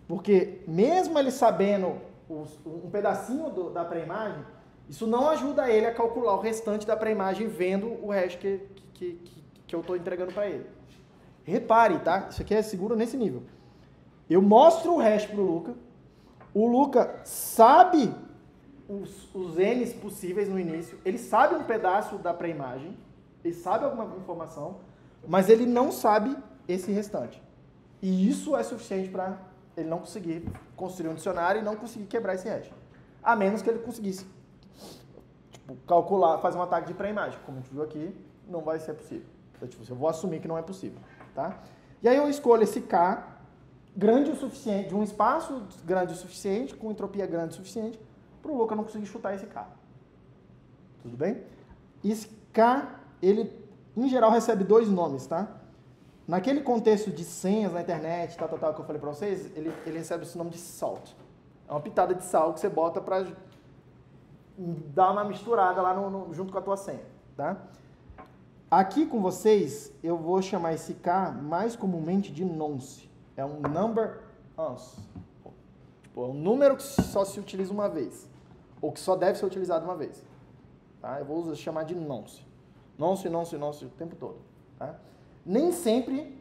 Porque mesmo ele sabendo um pedacinho da pré-imagem, isso não ajuda ele a calcular o restante da pré-imagem vendo o hash que eu estou entregando para ele. Repare, tá? Isso aqui é seguro nesse nível. Eu mostro o hash para o Luca sabe os N's possíveis no início, ele sabe um pedaço da pré-imagem, ele sabe alguma informação, mas ele não sabe esse restante. E isso é suficiente para ele não conseguir construir um dicionário e não conseguir quebrar esse hash. A menos que ele conseguisse calcular, fazer um ataque de pré-imagem. Como a gente viu aqui, não vai ser possível. Então, tipo, eu vou assumir que não é possível. Tá? E aí eu escolho esse K grande o suficiente, de um espaço grande o suficiente, com entropia grande o suficiente, para o Luca não conseguir chutar esse K. Tudo bem? Esse K, ele, em geral, recebe dois nomes, tá? Naquele contexto de senhas na internet, que eu falei para vocês, ele recebe esse nome de salt. É uma pitada de sal que você bota para dar uma misturada lá junto com a tua senha, tá? Aqui com vocês, eu vou chamar esse K mais comumente de nonce. É um number uns. Tipo, é um número que só se utiliza uma vez. Ou que só deve ser utilizado uma vez. Tá? Eu vou chamar de nonce. Nonce o tempo todo. Tá? Nem sempre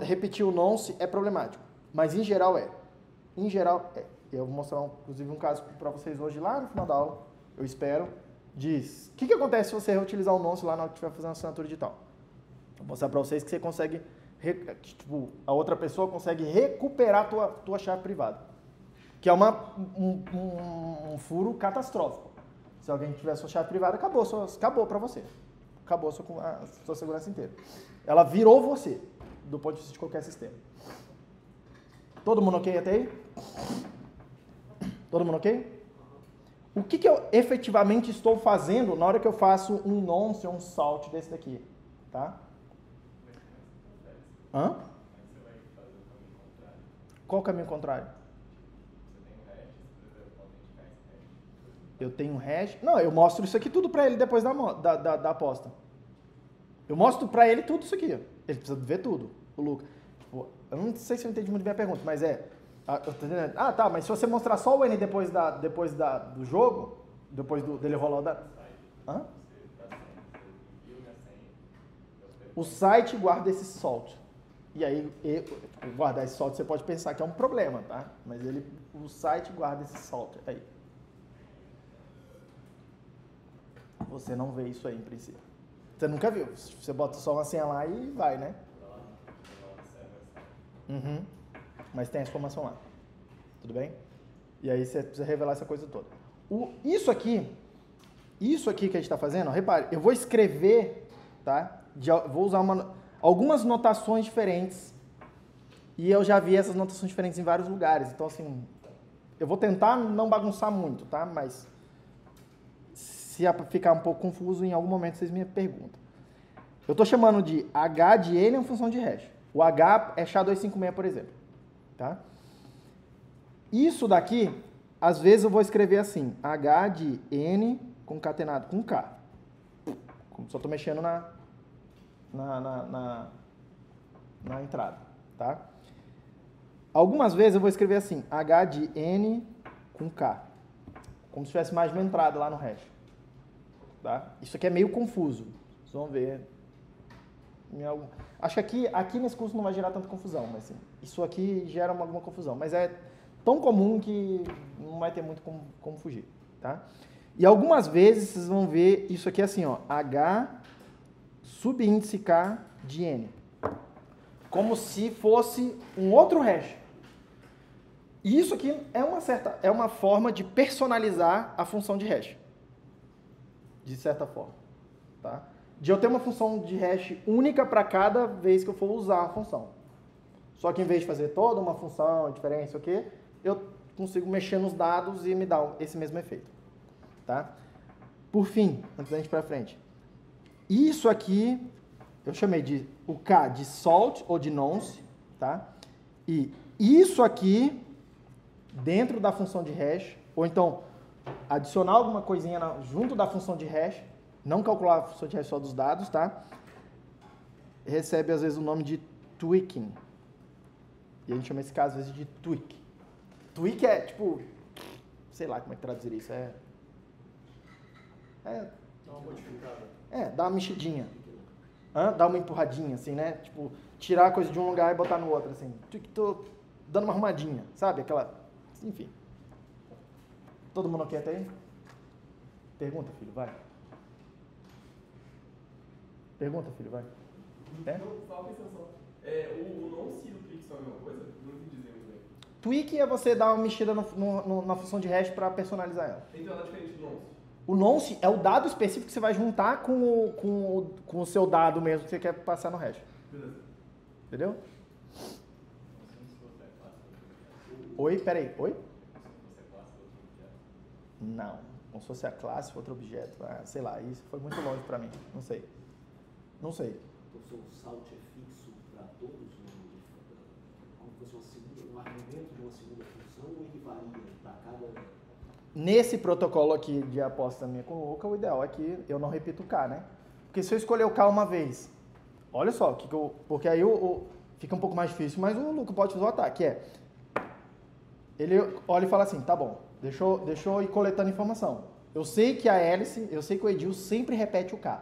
repetir o nonce é problemático. Mas em geral é. Em geral é. Eu vou mostrar, inclusive, um caso para vocês hoje lá no final da aula. Eu espero. Diz, o que acontece se você reutilizar o nonce lá na hora que estiver fazendo assinatura digital? Vou mostrar para vocês que você consegue, a outra pessoa consegue recuperar a tua chave privada. Que é um furo catastrófico. Se alguém tiver sua chave privada, acabou para você. Acabou a sua segurança inteira. Ela virou você, do ponto de vista de qualquer sistema. Todo mundo ok até aí? Todo mundo ok? O que eu efetivamente estou fazendo na hora que eu faço um nonce ou um salt desse daqui? Tá? Hã? Qual o caminho contrário? Eu tenho um hash. Não, eu mostro isso aqui tudo para ele depois da aposta. Eu mostro para ele tudo isso aqui. Ele precisa ver tudo, o Luca. Tipo, eu não sei se eu entendi muito bem a pergunta, mas tá, mas se você mostrar só o N depois do jogo, depois dele rolar o dado. Hã? O site guarda esse salt. E aí, guardar esse salt você pode pensar que é um problema, tá? Mas o site guarda esse salt aí. Você não vê isso aí em princípio. Você nunca viu. Você bota só uma senha lá e vai, né? Uhum. Mas tem a informação lá. Tudo bem? E aí você precisa revelar essa coisa toda. Isso aqui que a gente está fazendo, ó, repare, eu vou escrever, tá? Vou usar algumas notações diferentes. E eu já vi essas notações diferentes em vários lugares. Então, assim, eu vou tentar não bagunçar muito, tá? Mas se ficar um pouco confuso, em algum momento vocês me perguntam. Eu estou chamando de H de N uma função de hash. O H é SHA-256, por exemplo. Tá? Isso daqui, às vezes eu vou escrever assim, H de N concatenado com K. Como se eu estou mexendo na entrada. Tá? Algumas vezes eu vou escrever assim, H de N com K. Como se tivesse mais de uma entrada lá no hash. Tá? Isso aqui é meio confuso. Vocês vão ver. Acho que aqui nesse curso não vai gerar tanta confusão, mas assim, isso aqui gera alguma confusão. Mas é tão comum que não vai ter muito como fugir. Tá? E algumas vezes vocês vão ver isso aqui assim, ó, H subíndice K de N. Como se fosse um outro hash. E isso aqui é uma forma de personalizar a função de hash. De certa forma. Tá? De eu ter uma função de hash única para cada vez que eu for usar a função. Só que em vez de fazer toda uma função diferente, o quê? Eu consigo mexer nos dados e me dar esse mesmo efeito. Tá? Por fim, antes da gente ir para frente. Isso aqui, eu chamei de o K de salt ou de nonce. Tá? E isso aqui, dentro da função de hash, ou então adicionar alguma coisinha junto da função de hash, não calcular a função de hash só dos dados, tá? Recebe às vezes o nome de tweaking. E a gente chama esse caso às vezes de tweak. Tweak é tipo, sei lá como é que traduzir isso, Dá uma modificada. Dá uma mexidinha. Dá uma empurradinha, assim, né? Tipo, tirar a coisa de um lugar e botar no outro, assim. Tô dando uma arrumadinha, sabe? Aquela, enfim. Todo mundo ok até aí? Pergunta, filho, vai. Pergunta, filho, vai. Só uma questão só. O nonce e o tweak são a mesma coisa? Não entendi muito bem. Tweak é você dar uma mexida na função de hash para personalizar ela. Então ela é diferente do nonce? O nonce é o dado específico que você vai juntar com o seu dado mesmo que você quer passar no hash. Beleza. Entendeu? Oi, peraí. Oi? Não. Como se fosse a classe, outro objeto. Sei lá, isso foi muito longe para mim. Não sei. Então, o salt é fixo para todos? Como se fosse um argumento de uma segunda função ou ele varia para cada... Nesse protocolo aqui de aposta minha com o Luca, o ideal é que eu não repita o K, né? Porque se eu escolher o K uma vez, olha só, porque aí fica um pouco mais difícil, mas o Luca pode fazer o ataque, ele olha e fala assim, tá bom, deixa eu ir coletando informação. Eu sei que a hélice, eu sei que o Edil sempre repete o K.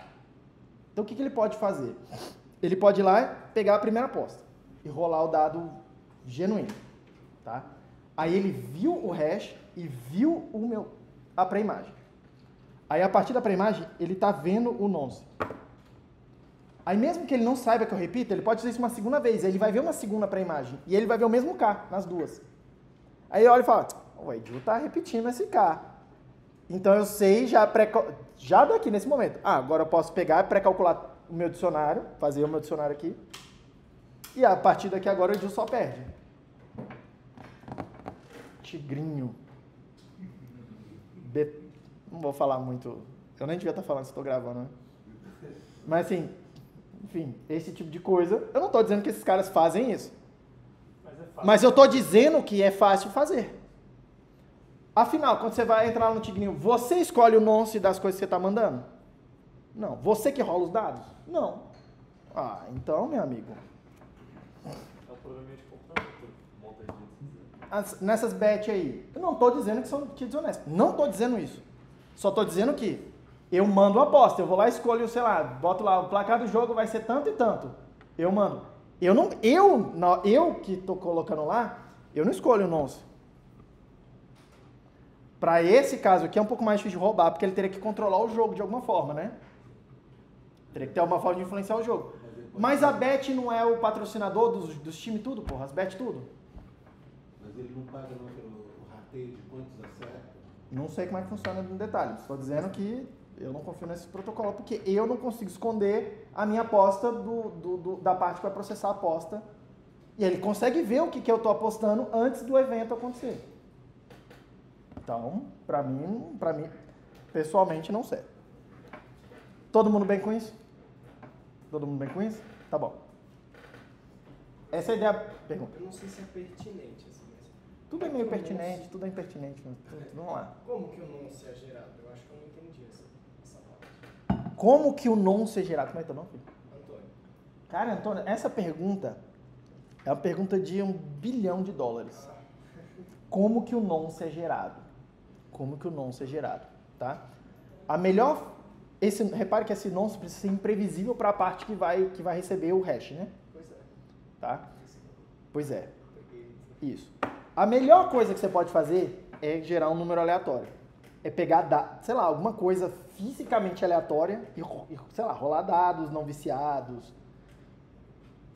Então o que ele pode fazer? Ele pode ir lá e pegar a primeira aposta e rolar o dado genuíno, tá? Aí ele viu o hash e viu a pré-imagem. Aí a partir da pré-imagem, ele está vendo o nonce. Aí mesmo que ele não saiba que eu repito, ele pode fazer isso uma segunda vez. Aí ele vai ver uma segunda pré-imagem e ele vai ver o mesmo K nas duas. Aí ele olha e fala, o Edil está repetindo esse K. Então eu sei já daqui nesse momento. Agora eu posso pegar e pré-calcular o meu dicionário, fazer o meu dicionário aqui. E a partir daqui agora o Edil só perde. Tigrinho. Não vou falar muito. Eu nem devia estar falando se estou gravando, né? Mas assim, enfim, esse tipo de coisa. Eu não estou dizendo que esses caras fazem isso. Mas eu estou dizendo que é fácil fazer. Afinal, quando você vai entrar no Tigrinho, você escolhe o nonce das coisas que você está mandando? Não. Você que rola os dados? Não. Então, meu amigo. Provavelmente Nessas bet aí, eu não estou dizendo que são desonestos. Não estou dizendo isso. Só estou dizendo que eu mando a aposta. Eu vou lá e escolho, sei lá, boto lá, o placar do jogo vai ser tanto e tanto. Eu mando. Eu que estou colocando lá, eu não escolho o nonce. Para esse caso aqui é um pouco mais difícil de roubar, porque ele teria que controlar o jogo de alguma forma, né? Teria que ter alguma forma de influenciar o jogo. Mas a Bet não é o patrocinador dos times tudo, porra, as Bet tudo. Mas ele não paga não pelo rateio de quantos acerta? Não sei como é que funciona no detalhe. Estou dizendo que eu não confio nesse protocolo, porque eu não consigo esconder a minha aposta da parte que vai processar a aposta. E ele consegue ver o que eu estou apostando antes do evento acontecer. Então, para mim, pessoalmente não serve. Todo mundo bem com isso? Todo mundo bem com isso? Tá bom. Essa é a ideia. Pergunta. Eu não sei se é pertinente, assim, mas... Tudo é meio pertinente, tudo é impertinente. Vamos lá. Como que o nonce é gerado? Eu acho que eu não entendi essa parte. Como que o nonce é gerado? Como é teu nome, filho? Antônio. Cara, Antônio, essa pergunta é uma pergunta de $1 bilhão. Como que o nonce é gerado? Como que o nonce é gerado, tá? A melhor... repare que esse nonce precisa ser imprevisível para a parte que vai receber o hash, né? Pois é. Tá? Pois é. Isso. A melhor coisa que você pode fazer é gerar um número aleatório. É pegar, sei lá, alguma coisa fisicamente aleatória e, sei lá, rolar dados não viciados.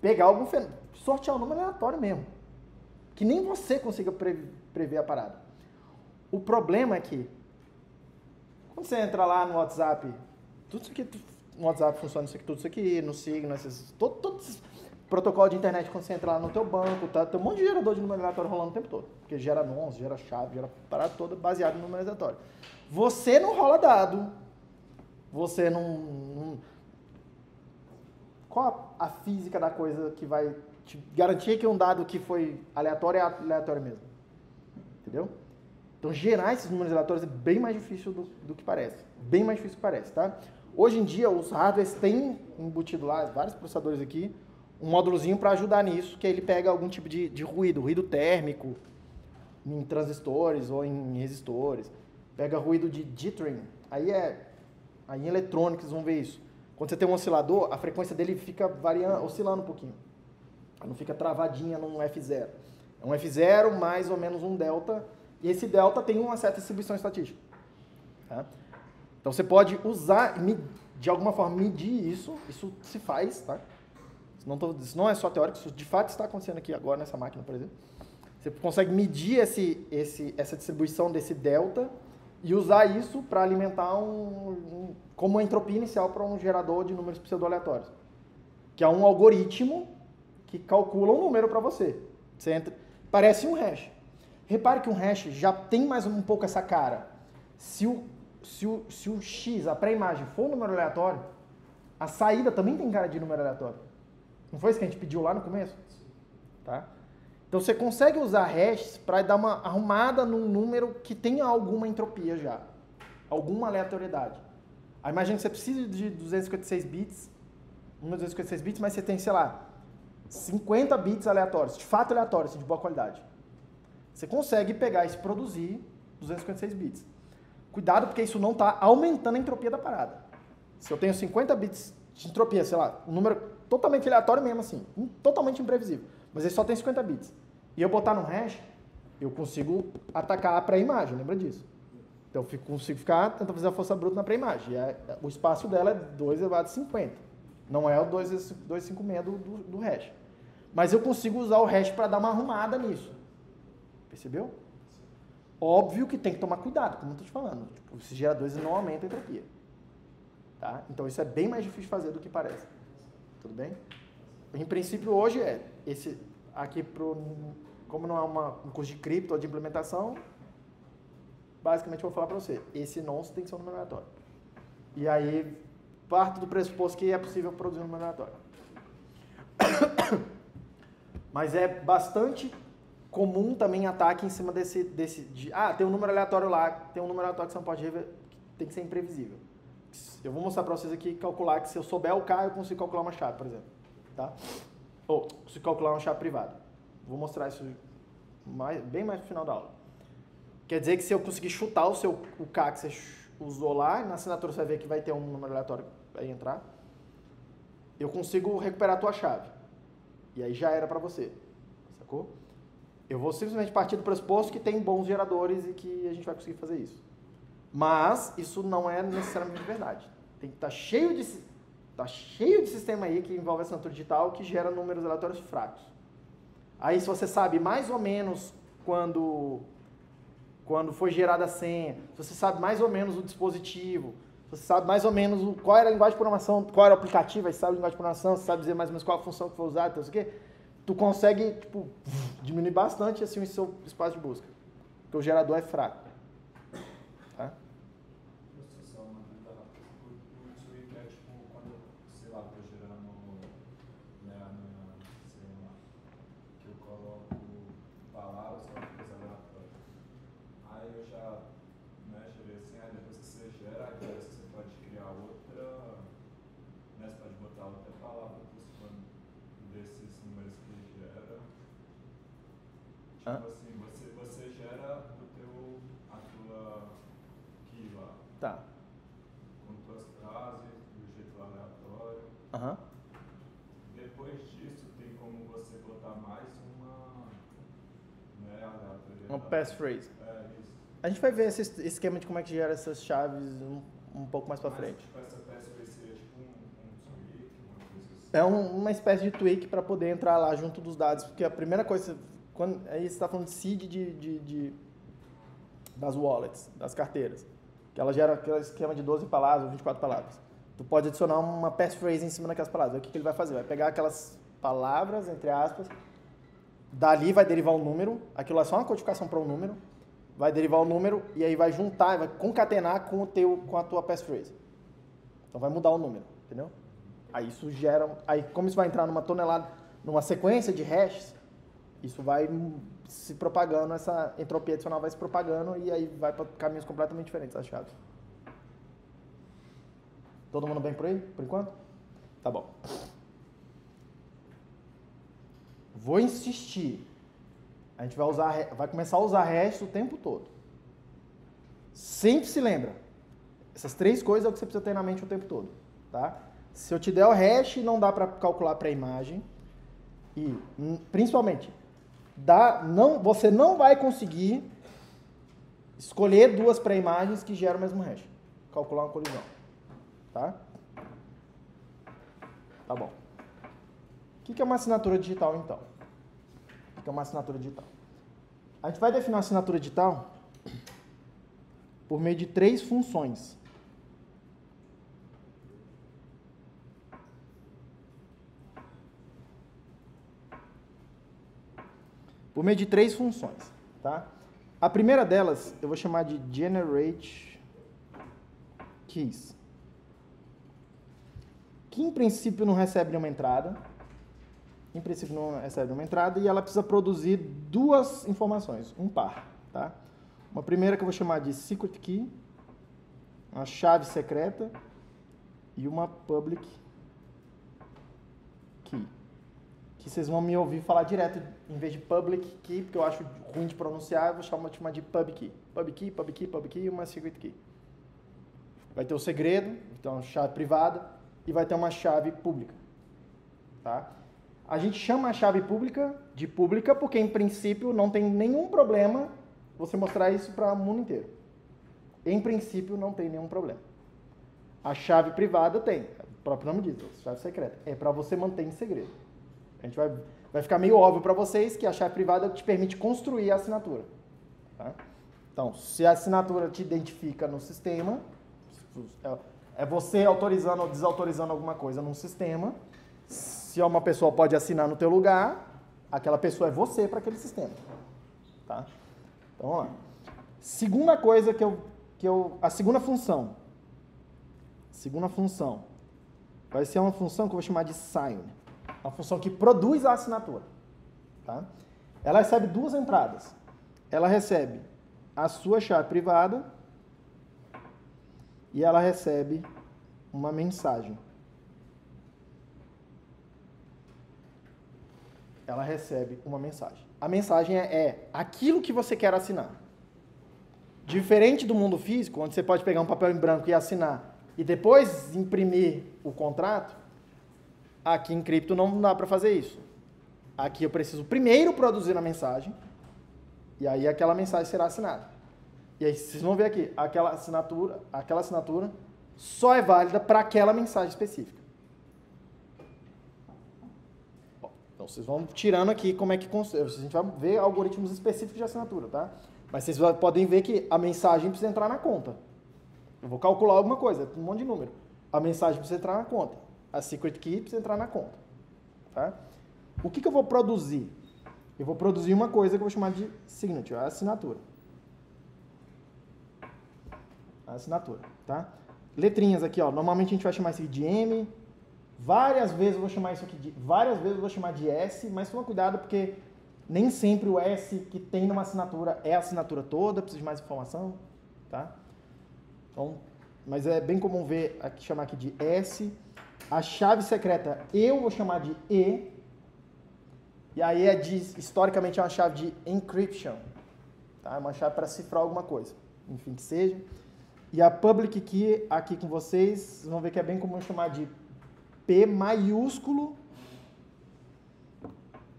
Pegar algum fenômeno, sortear um número aleatório mesmo. Que nem você consiga prever a parada. O problema é que, quando você entra lá no WhatsApp, tudo isso aqui, no WhatsApp funciona isso aqui, tudo isso aqui, no Signal, todo esse protocolo de internet, quando você entra lá no teu banco, tá, tem um monte de gerador de número aleatório rolando o tempo todo. Porque gera nonce, gera chave, gera parada toda baseada no número aleatório. Você não rola dado, você não... Qual a física da coisa que vai te garantir que um dado que foi aleatório é aleatório mesmo? Entendeu? Então, gerar esses números aleatórios é bem mais difícil do que parece. Bem mais difícil do que parece, tá? Hoje em dia, os hardwares têm embutido lá, vários processadores aqui, um módulozinho para ajudar nisso, que ele pega algum tipo de ruído térmico, em transistores ou em resistores. Pega ruído de jittering. Aí em eletrônicos vão ver isso. Quando você tem um oscilador, a frequência dele fica oscilando um pouquinho. Ela não fica travadinha num F0. É um F0 mais ou menos um delta. E esse delta tem uma certa distribuição estatística. Tá? Então você pode usar, de alguma forma, medir isso. Isso se faz, tá? Isso não é só teórico, isso de fato está acontecendo aqui agora nessa máquina, por exemplo. Você consegue medir essa distribuição desse delta e usar isso para alimentar como uma entropia inicial para um gerador de números pseudo-aleatórios. Que é um algoritmo que calcula um número para você. Parece um hash. Repare que um hash já tem mais um pouco essa cara. Se o X, a pré-imagem, for um número aleatório, a saída também tem cara de número aleatório. Não foi isso que a gente pediu lá no começo? Tá? Então você consegue usar hashes para dar uma arrumada num número que tenha alguma entropia já. Alguma aleatoriedade. Aí imagina que você precisa de 256 bits, número de 256 bits, mas você tem, sei lá, 50 bits aleatórios, de fato aleatórios, de boa qualidade. Você consegue pegar e se produzir 256 bits. Cuidado, porque isso não está aumentando a entropia da parada. Se eu tenho 50 bits de entropia, sei lá, um número totalmente aleatório mesmo assim, totalmente imprevisível, mas ele só tem 50 bits, e eu botar no hash, eu consigo atacar a pré-imagem, lembra disso? Então eu consigo tentando fazer a força bruta na pré-imagem. O espaço dela é 2 elevado a 50. Não é o 256 do hash. Mas eu consigo usar o hash para dar uma arrumada nisso. Percebeu? Óbvio que tem que tomar cuidado, como eu estou te falando. Tipo, esses geradores não aumentam a entropia. Tá? Então isso é bem mais difícil de fazer do que parece. Tudo bem? Em princípio, hoje esse aqui, como não é um curso de cripto ou de implementação, basicamente eu vou falar para você, esse nonce tem que ser um número aleatório. E aí, parto do pressuposto que é possível produzir um número aleatório. Mas é bastante comum também ataque em cima tem um número aleatório lá, tem um número aleatório que você não pode rever, tem que ser imprevisível. Eu vou mostrar para vocês aqui, calcular que se eu souber o K, eu consigo calcular uma chave, por exemplo. Tá? Ou consigo calcular uma chave privada. Vou mostrar isso bem mais no final da aula. Quer dizer que se eu conseguir chutar o K que você usou lá, na assinatura você vai ver que vai ter um número aleatório que vai entrar, eu consigo recuperar a tua chave. E aí já era para você. Sacou? Eu vou simplesmente partir do pressuposto que tem bons geradores e que a gente vai conseguir fazer isso. Mas isso não é necessariamente verdade. Tem que estar cheio de sistema aí que envolve assinatura digital que gera números aleatórios fracos. Aí se você sabe mais ou menos quando foi gerada a senha, se você sabe mais ou menos o dispositivo, se você sabe mais ou menos qual era a linguagem de programação, qual era o aplicativo, aí você sabe a linguagem de programação, você sabe dizer mais ou menos qual a função que foi usada, então, tu consegue diminuir bastante assim, o seu espaço de busca. Porque o gerador é fraco. Tá? Tipo assim, você gera a tua key lá, Tá. com tuas frases, do jeito aleatório. Aham. Depois disso, tem como você botar mais uma, né, aleatoriedade. Uma passphrase. É, isso. A gente vai ver esse esquema de como é que gera essas chaves um pouco mais pra Mas, frente. tipo, essa passphrase seria tipo um tweak, uma coisa assim. É uma espécie de tweak para poder entrar lá junto dos dados, porque a primeira coisa, aí você está falando de seed das wallets, das carteiras, que ela gera aquele esquema de 12 palavras ou 24 palavras. Tu pode adicionar uma passphrase em cima daquelas palavras. Aí o que ele vai fazer? Vai pegar aquelas palavras, entre aspas, dali vai derivar um número, aquilo é só uma codificação para um número, vai derivar o número e aí vai juntar, vai concatenar com a tua passphrase. Então vai mudar o número, entendeu? Aí isso gera, aí como isso vai entrar numa tonelada, numa sequência de hashes, isso vai se propagando, essa entropia adicional vai se propagando e aí vai para caminhos completamente diferentes as chaves. Todo mundo bem por aí, por enquanto? Tá bom. Vou insistir. A gente vai começar a usar hash o tempo todo. Sempre se lembra. Essas três coisas é o que você precisa ter na mente o tempo todo, tá? Se eu te der o hash, não dá para calcular pré-imagem. E, principalmente, você não vai conseguir escolher duas pré-imagens que geram o mesmo hash. Calcular uma colisão. Tá? Tá bom. O que é uma assinatura digital, então? O que é uma assinatura digital? A gente vai definir uma assinatura digital por meio de três funções. Por meio de três funções, tá? A primeira delas eu vou chamar de generate keys, que em princípio não recebe nenhuma entrada. Em princípio não recebe nenhuma entrada e ela precisa produzir duas informações, um par, tá? Uma primeira que eu vou chamar de secret key, uma chave secreta e uma public key. Que vocês vão me ouvir falar direto, em vez de public key, porque eu acho ruim de pronunciar, eu vou chamar de pub key. Pub key, pub key, pub key e uma secret key. Vai ter o segredo, então uma chave privada, e vai ter uma chave pública, tá? A gente chama a chave pública de pública porque, em princípio, não tem nenhum problema você mostrar isso para o mundo inteiro. Em princípio, não tem nenhum problema. A chave privada tem, o próprio nome diz, chave secreta. É para você manter em segredo. A gente vai ficar meio óbvio para vocês que a chave privada te permite construir a assinatura. Tá? Então, se a assinatura te identifica no sistema, é você autorizando ou desautorizando alguma coisa num sistema. Se uma pessoa pode assinar no teu lugar, aquela pessoa é você para aquele sistema. Tá? Então, vamos lá. Segunda coisa a segunda função. Segunda função vai ser uma função que eu vou chamar de sign. Uma função que produz a assinatura. Tá? Ela recebe duas entradas. Ela recebe a sua chave privada e ela recebe uma mensagem. Ela recebe uma mensagem. A mensagem é aquilo que você quer assinar. Diferente do mundo físico, onde você pode pegar um papel em branco e assinar e depois imprimir o contrato, aqui em cripto não dá para fazer isso. Aqui eu preciso primeiro produzir a mensagem e aí aquela mensagem será assinada. E aí vocês vão ver aqui, aquela assinatura só é válida para aquela mensagem específica. Então, vocês vão tirando aqui como é que... A gente vai ver algoritmos específicos de assinatura, tá? Mas vocês podem ver que a mensagem precisa entrar na conta. Eu vou calcular alguma coisa, um monte de número. A mensagem precisa entrar na conta. A secret key precisa entrar na conta. Tá? O que eu vou produzir? Eu vou produzir uma coisa que eu vou chamar de signature, a assinatura. A assinatura, tá? Letrinhas aqui, ó. Normalmente a gente vai chamar isso de M... Várias vezes eu vou chamar de S, mas toma cuidado porque nem sempre o S que tem numa assinatura é a assinatura toda, precisa de mais informação, tá? Então, mas é bem comum ver aqui, chamar aqui de S. A chave secreta eu vou chamar de E. E aí historicamente é uma chave de encryption. Tá? É uma chave para cifrar alguma coisa. Enfim, que seja. E a public key aqui com vocês vão ver que é bem comum chamar de P maiúsculo.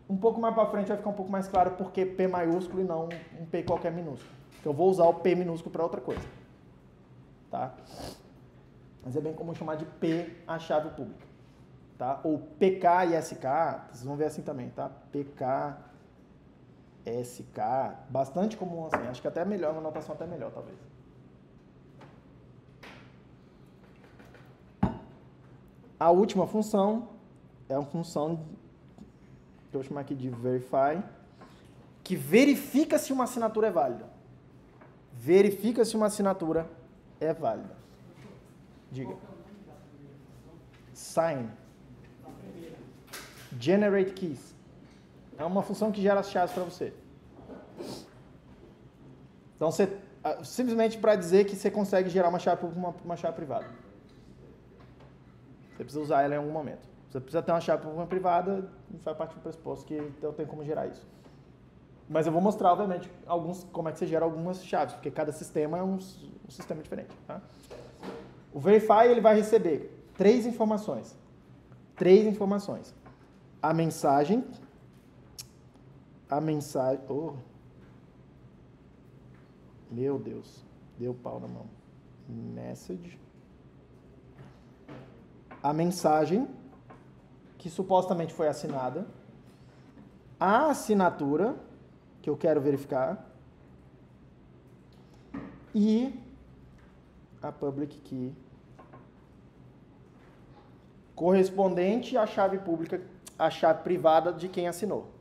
Um pouco mais para frente vai ficar um pouco mais claro porque P maiúsculo e não um P qualquer minúsculo. Porque eu vou usar o P minúsculo para outra coisa. Tá? Mas é bem comum chamar de P a chave pública. Tá? Ou PK e SK, vocês vão ver assim também, tá? PK, SK, bastante comum assim. Acho que até melhor, uma notação até melhor, talvez. A última função é uma função que eu vou chamar aqui de verify, que verifica se uma assinatura é válida. Verifica se uma assinatura é válida. Diga. Sign. Generate keys. É uma função que gera as chaves para você. Então, simplesmente para dizer que você consegue gerar uma chave pública uma chave privada. Você precisa usar ela em algum momento. Você precisa ter uma chave pública uma privada, e faz parte do pressuposto que eu tenho como gerar isso. Mas eu vou mostrar, obviamente, como é que você gera algumas chaves, porque cada sistema é um sistema diferente. Tá? O Verify ele vai receber três informações. A mensagem. Oh. Meu Deus. Deu pau na mão. Message. A mensagem, que supostamente foi assinada. A assinatura, que eu quero verificar. E a public key correspondente à chave pública, à chave privada de quem assinou.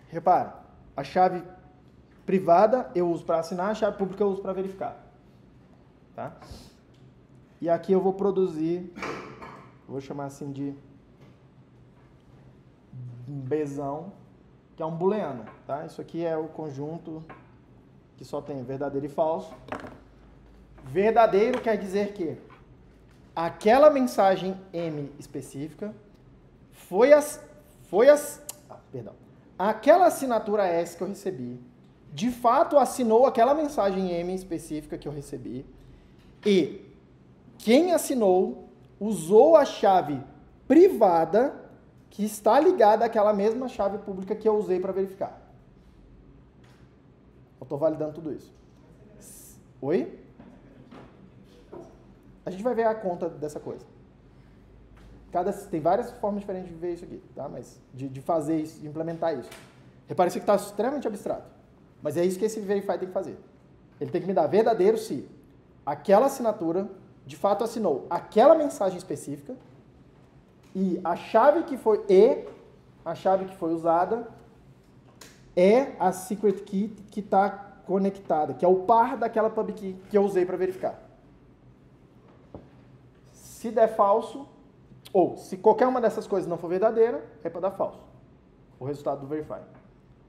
Repara, a chave privada eu uso para assinar, a chave pública eu uso para verificar. Tá? E aqui eu vou produzir, vou chamar assim de Bzão, que é um booleano. Tá? Isso aqui é o conjunto que só tem verdadeiro e falso. Verdadeiro quer dizer que aquela mensagem M específica aquela assinatura S que eu recebi, de fato assinou aquela mensagem M específica que eu recebi e quem assinou usou a chave privada que está ligada àquela mesma chave pública que eu usei para verificar. Eu estou validando tudo isso. Oi? A gente vai ver a conta dessa coisa. Tem várias formas diferentes de ver isso aqui, tá? Mas de fazer isso, de implementar isso. Repare, isso aqui está extremamente abstrato. Mas é isso que esse Verify tem que fazer. Ele tem que me dar verdadeiro se aquela assinatura de fato assinou aquela mensagem específica e a chave que foi usada é a secret key que está conectada, que é o par daquela pub key que eu usei para verificar. Se der falso, ou se qualquer uma dessas coisas não for verdadeira, é para dar falso. O resultado do Verify.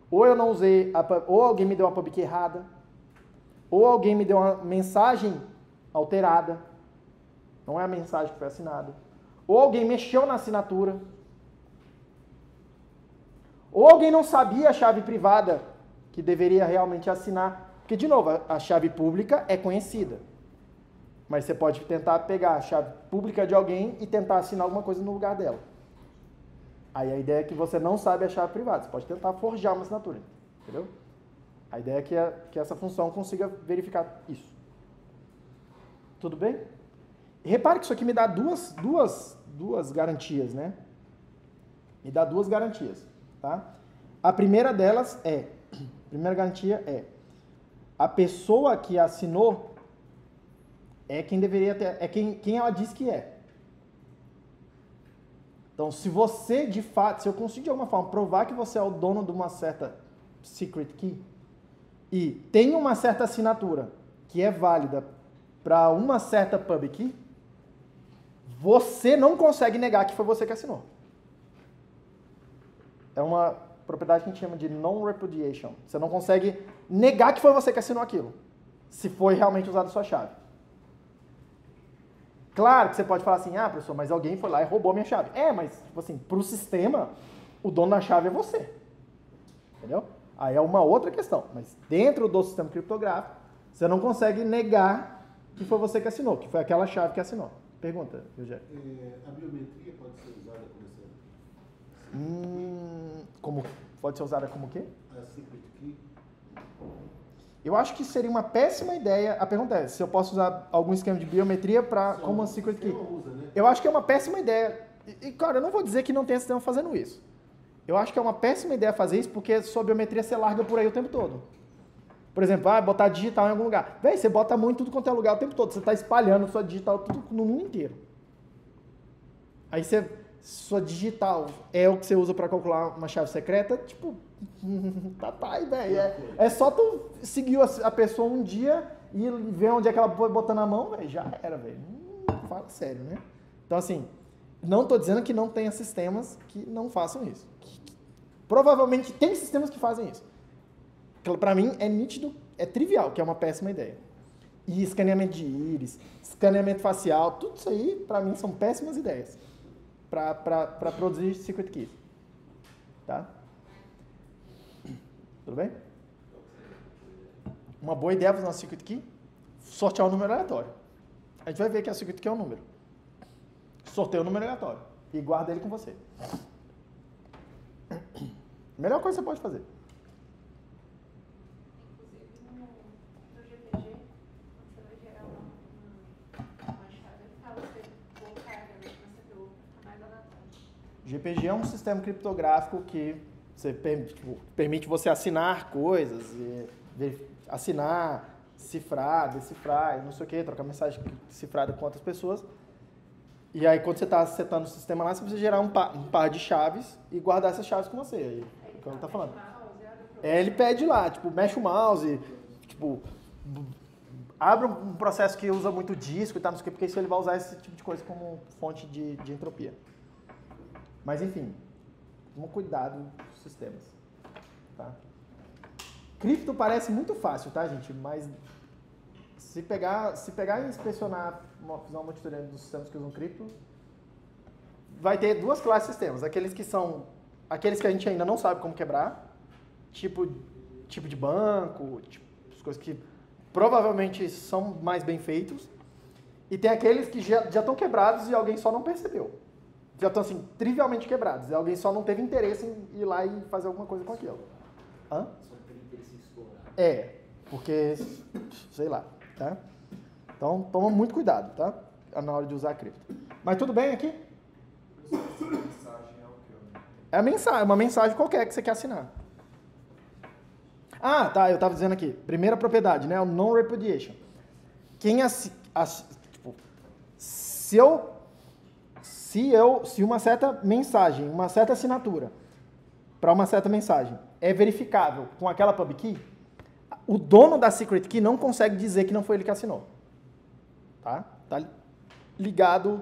Ou eu não usei, ou alguém me deu uma pub key errada, ou alguém me deu uma mensagem alterada, não é a mensagem que foi assinada, ou alguém mexeu na assinatura, ou alguém não sabia a chave privada que deveria realmente assinar, porque, de novo, a chave pública é conhecida. Mas você pode tentar pegar a chave pública de alguém e tentar assinar alguma coisa no lugar dela. Aí a ideia é que você não sabe a chave privada. Você pode tentar forjar uma assinatura. Entendeu? A ideia é que essa função consiga verificar isso. Tudo bem? E repare que isso aqui me dá duas garantias, né? Me dá duas garantias. Tá? A primeira delas a primeira garantia é a pessoa que assinou é quem deveria ter, é quem ela diz que é. Então, se você, de fato, se eu consigo de alguma forma provar que você é o dono de uma certa secret key e tem uma certa assinatura que é válida para uma certa pub key, você não consegue negar que foi você que assinou. É uma propriedade que a gente chama de non-repudiation. Você não consegue negar que foi você que assinou aquilo, se foi realmente usada a sua chave. Claro que você pode falar assim, professor, mas alguém foi lá e roubou minha chave. Mas, tipo assim, para o sistema, o dono da chave é você. Entendeu? Aí é uma outra questão. Mas dentro do sistema criptográfico, você não consegue negar que foi você que assinou, que foi aquela chave que assinou. Pergunta, Eugênio. A biometria pode ser usada como Como pode ser usada como o quê? a secret key? Eu acho que seria uma péssima ideia. A pergunta é se eu posso usar algum esquema de biometria como uma secret key. Usa, né? Eu acho que é uma péssima ideia. E, cara, eu não vou dizer que não tem sistema fazendo isso. Eu acho que é uma péssima ideia fazer isso porque sua biometria você larga por aí o tempo todo. Por exemplo, botar digital em algum lugar. Véi, você bota muito em tudo quanto é lugar o tempo todo. Você está espalhando sua digital tudo no mundo inteiro. Aí sua digital é o que você usa para calcular uma chave secreta, tipo, velho. É só tu seguir a pessoa um dia e ver onde é que ela foi botando a mão, velho, já era, velho. Fala sério, né? Então, assim, não tô dizendo que não tenha sistemas que não façam isso. Provavelmente tem sistemas que fazem isso. Para mim é nítido, é trivial, que é uma péssima ideia. E escaneamento de íris, escaneamento facial, tudo isso aí, para mim, são péssimas ideias para produzir secret keys. Tá? Tudo bem? Uma boa ideia para o nosso secret key? Sortear um número aleatório. A gente vai ver que a secret key é um número. Sorteia um número aleatório e guarda ele com você. Melhor coisa que você pode fazer. Inclusive no GPG, quando você vai gerar uma chave, ele fala você colocar na CPU para ficar mais aleatório. GPG é um sistema criptográfico que você permite você assinar coisas, assinar, cifrar, decifrar, não sei o que, trocar mensagem cifrada com outras pessoas. E aí, quando você está setando o sistema lá, você precisa gerar um par de chaves e guardar essas chaves com você. Aí, é o que ele está falando. Ele pede lá, tipo, mexe o mouse, tipo, abre um processo que usa muito disco e tal, não sei o que, porque isso ele vai usar esse tipo de coisa como fonte de entropia. Mas, enfim, toma cuidado dos sistemas. Tá? Cripto parece muito fácil, tá, gente? Mas se pegar e inspecionar, fazer uma monitoria dos sistemas que usam cripto, vai ter duas classes de sistemas. Aqueles que a gente ainda não sabe como quebrar, tipo de banco, as coisas que provavelmente são mais bem feitos, e tem aqueles que já estão quebrados e alguém só não percebeu. Já estão, assim, trivialmente quebrados, e alguém só não teve interesse em ir lá e fazer alguma coisa com aquilo. Hã? Só tem interesse em explorar. Porque, sei lá, tá? Então, toma muito cuidado, tá? Na hora de usar a cripto. Mas tudo bem aqui? Essa mensagem é o quê? É uma mensagem qualquer que você quer assinar. Ah, tá, eu estava dizendo aqui. Primeira propriedade, né? O non-repudiation. Se uma certa mensagem, uma certa assinatura para uma certa mensagem é verificável com aquela pub key, o dono da secret key não consegue dizer que não foi ele que assinou. Tá? Tá ligado,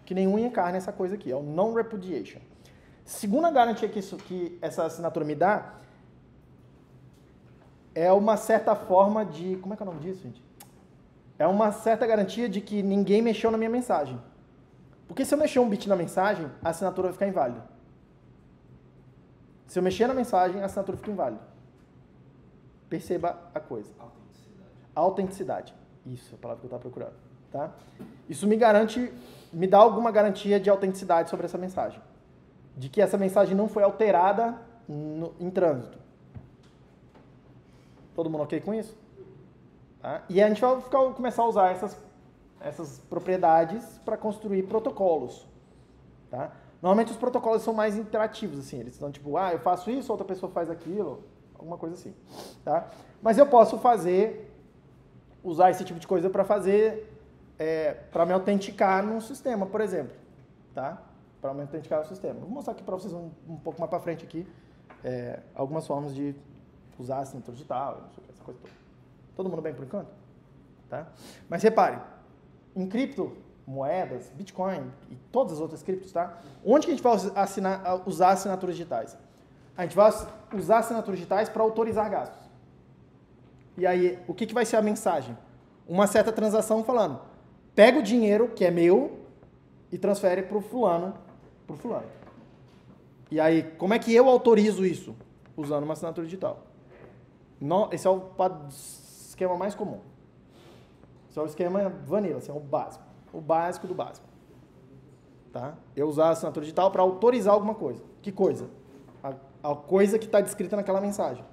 que nem unha e carne essa coisa aqui. É o non-repudiation. Segunda garantia que essa assinatura me dá é uma certa forma de... Como é que é o nome disso, gente? É uma certa garantia de que ninguém mexeu na minha mensagem. Porque se eu mexer um bit na mensagem, a assinatura vai ficar inválida. Se eu mexer na mensagem, a assinatura fica inválida. Perceba a coisa. Autenticidade. Isso, é a palavra que eu estava procurando. Tá? Isso me dá alguma garantia de autenticidade sobre essa mensagem. De que essa mensagem não foi alterada em trânsito. Todo mundo ok com isso? Tá? E a gente vai começar a usar essas propriedades para construir protocolos. Tá? Normalmente os protocolos são mais interativos, assim, eles são tipo, eu faço isso, outra pessoa faz aquilo, alguma coisa assim. Tá? Mas eu posso usar esse tipo de coisa para para me autenticar num sistema, por exemplo. Tá? Para me autenticar no sistema. Vou mostrar aqui para vocês um pouco mais para frente aqui, algumas formas de usar assinatura digital, não sei o que, essa coisa toda. Todo mundo bem por enquanto? Tá? Mas repare, em criptomoedas, Bitcoin e todas as outras criptos, tá? Onde que a gente vai usar assinaturas digitais? A gente vai usar assinaturas digitais para autorizar gastos. E aí, o que vai ser a mensagem? Uma certa transação falando, pega o dinheiro que é meu e transfere para o fulano. E aí, como é que eu autorizo isso? Usando uma assinatura digital. Esse é o esquema mais comum. Esse é o esquema vanilla, esse é o básico. O básico do básico. Tá? Eu usar a assinatura digital para autorizar alguma coisa. Que coisa? A coisa que está descrita naquela mensagem.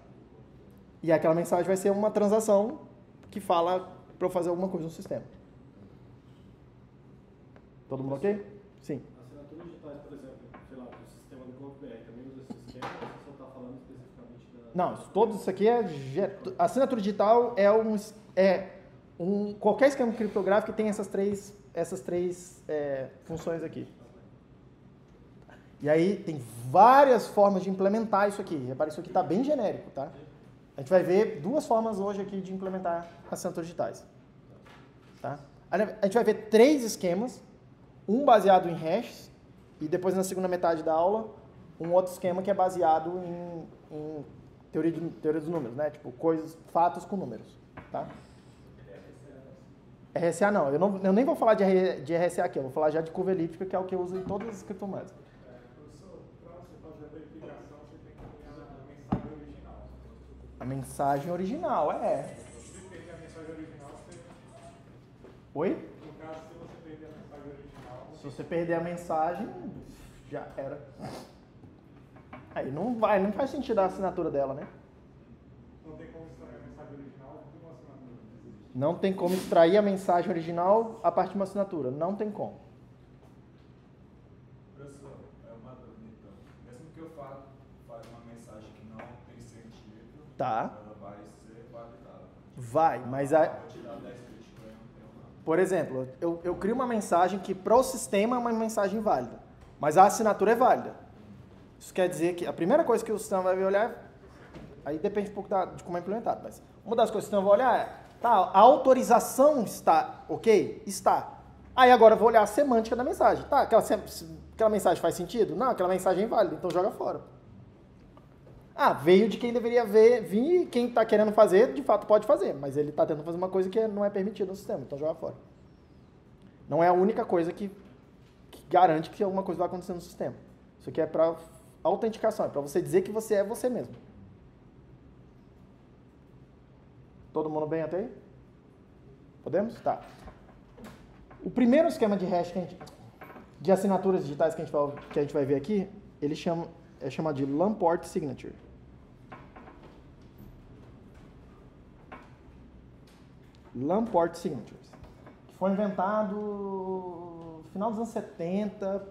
E aquela mensagem vai ser uma transação que fala para eu fazer alguma coisa no sistema. Todo mundo ok? Sim. Assinaturas digitais, por exemplo, sei lá, o sistema do GovBR também usa esse esquema, ou você só está falando especificamente da... Não, tudo isso aqui assinatura digital qualquer esquema criptográfico tem essas três funções aqui. E aí tem várias formas de implementar isso aqui. Repara, isso aqui está bem genérico, tá? A gente vai ver duas formas hoje aqui de implementar assinaturas digitais. Tá? A gente vai ver 3 esquemas, um baseado em hashes, e depois na segunda metade da aula, um outro esquema que é baseado em teoria dos números, né? Tipo, fatos com números. Tá? RSA não. Eu nem vou falar de RSA aqui, eu vou falar já de curva elíptica, que é o que eu uso em todas as criptomoedas. Professor, para você fazer a verificação, você tem que enviar a mensagem original. A mensagem original, Se você perder a mensagem original, você... Oi? No caso, se você perder a mensagem original... Se você perder a mensagem, já era. Aí não faz sentido a assinatura dela, né? Não tem como extrair a mensagem original de uma assinatura. Não tem como extrair a mensagem original a partir de uma assinatura. Não tem como. Professor, é uma dúvida então. Mesmo que eu fale uma mensagem que não tem sentido, Tá. ela vai ser validada. Vai, mas Vou te dar 10 Bitcoin, não tem nada. por exemplo, eu crio uma mensagem que para o sistema é uma mensagem válida, mas a assinatura é válida. Isso quer dizer que a primeira coisa que o sistema vai olhar, aí depende um pouco de como é implementado, mas uma das coisas que o sistema vai olhar é, tá, a autorização está ok? Está. Aí agora eu vou olhar a semântica da mensagem. Tá, aquela mensagem faz sentido? Não, aquela mensagem é inválida, então joga fora. Ah, veio de quem deveria vir e quem está querendo fazer, de fato pode fazer, mas ele está tentando fazer uma coisa que não é permitida no sistema, então joga fora. Não é a única coisa que garante que alguma coisa vai acontecer no sistema. Isso aqui é para autenticação, é para você dizer que você é você mesmo. Todo mundo bem até aí? Podemos? Tá. O primeiro esquema de hash de assinaturas digitais que a gente vai ver aqui, ele é chamado de Lamport Signature. Lamport Signatures. Que foi inventado no final dos anos 70,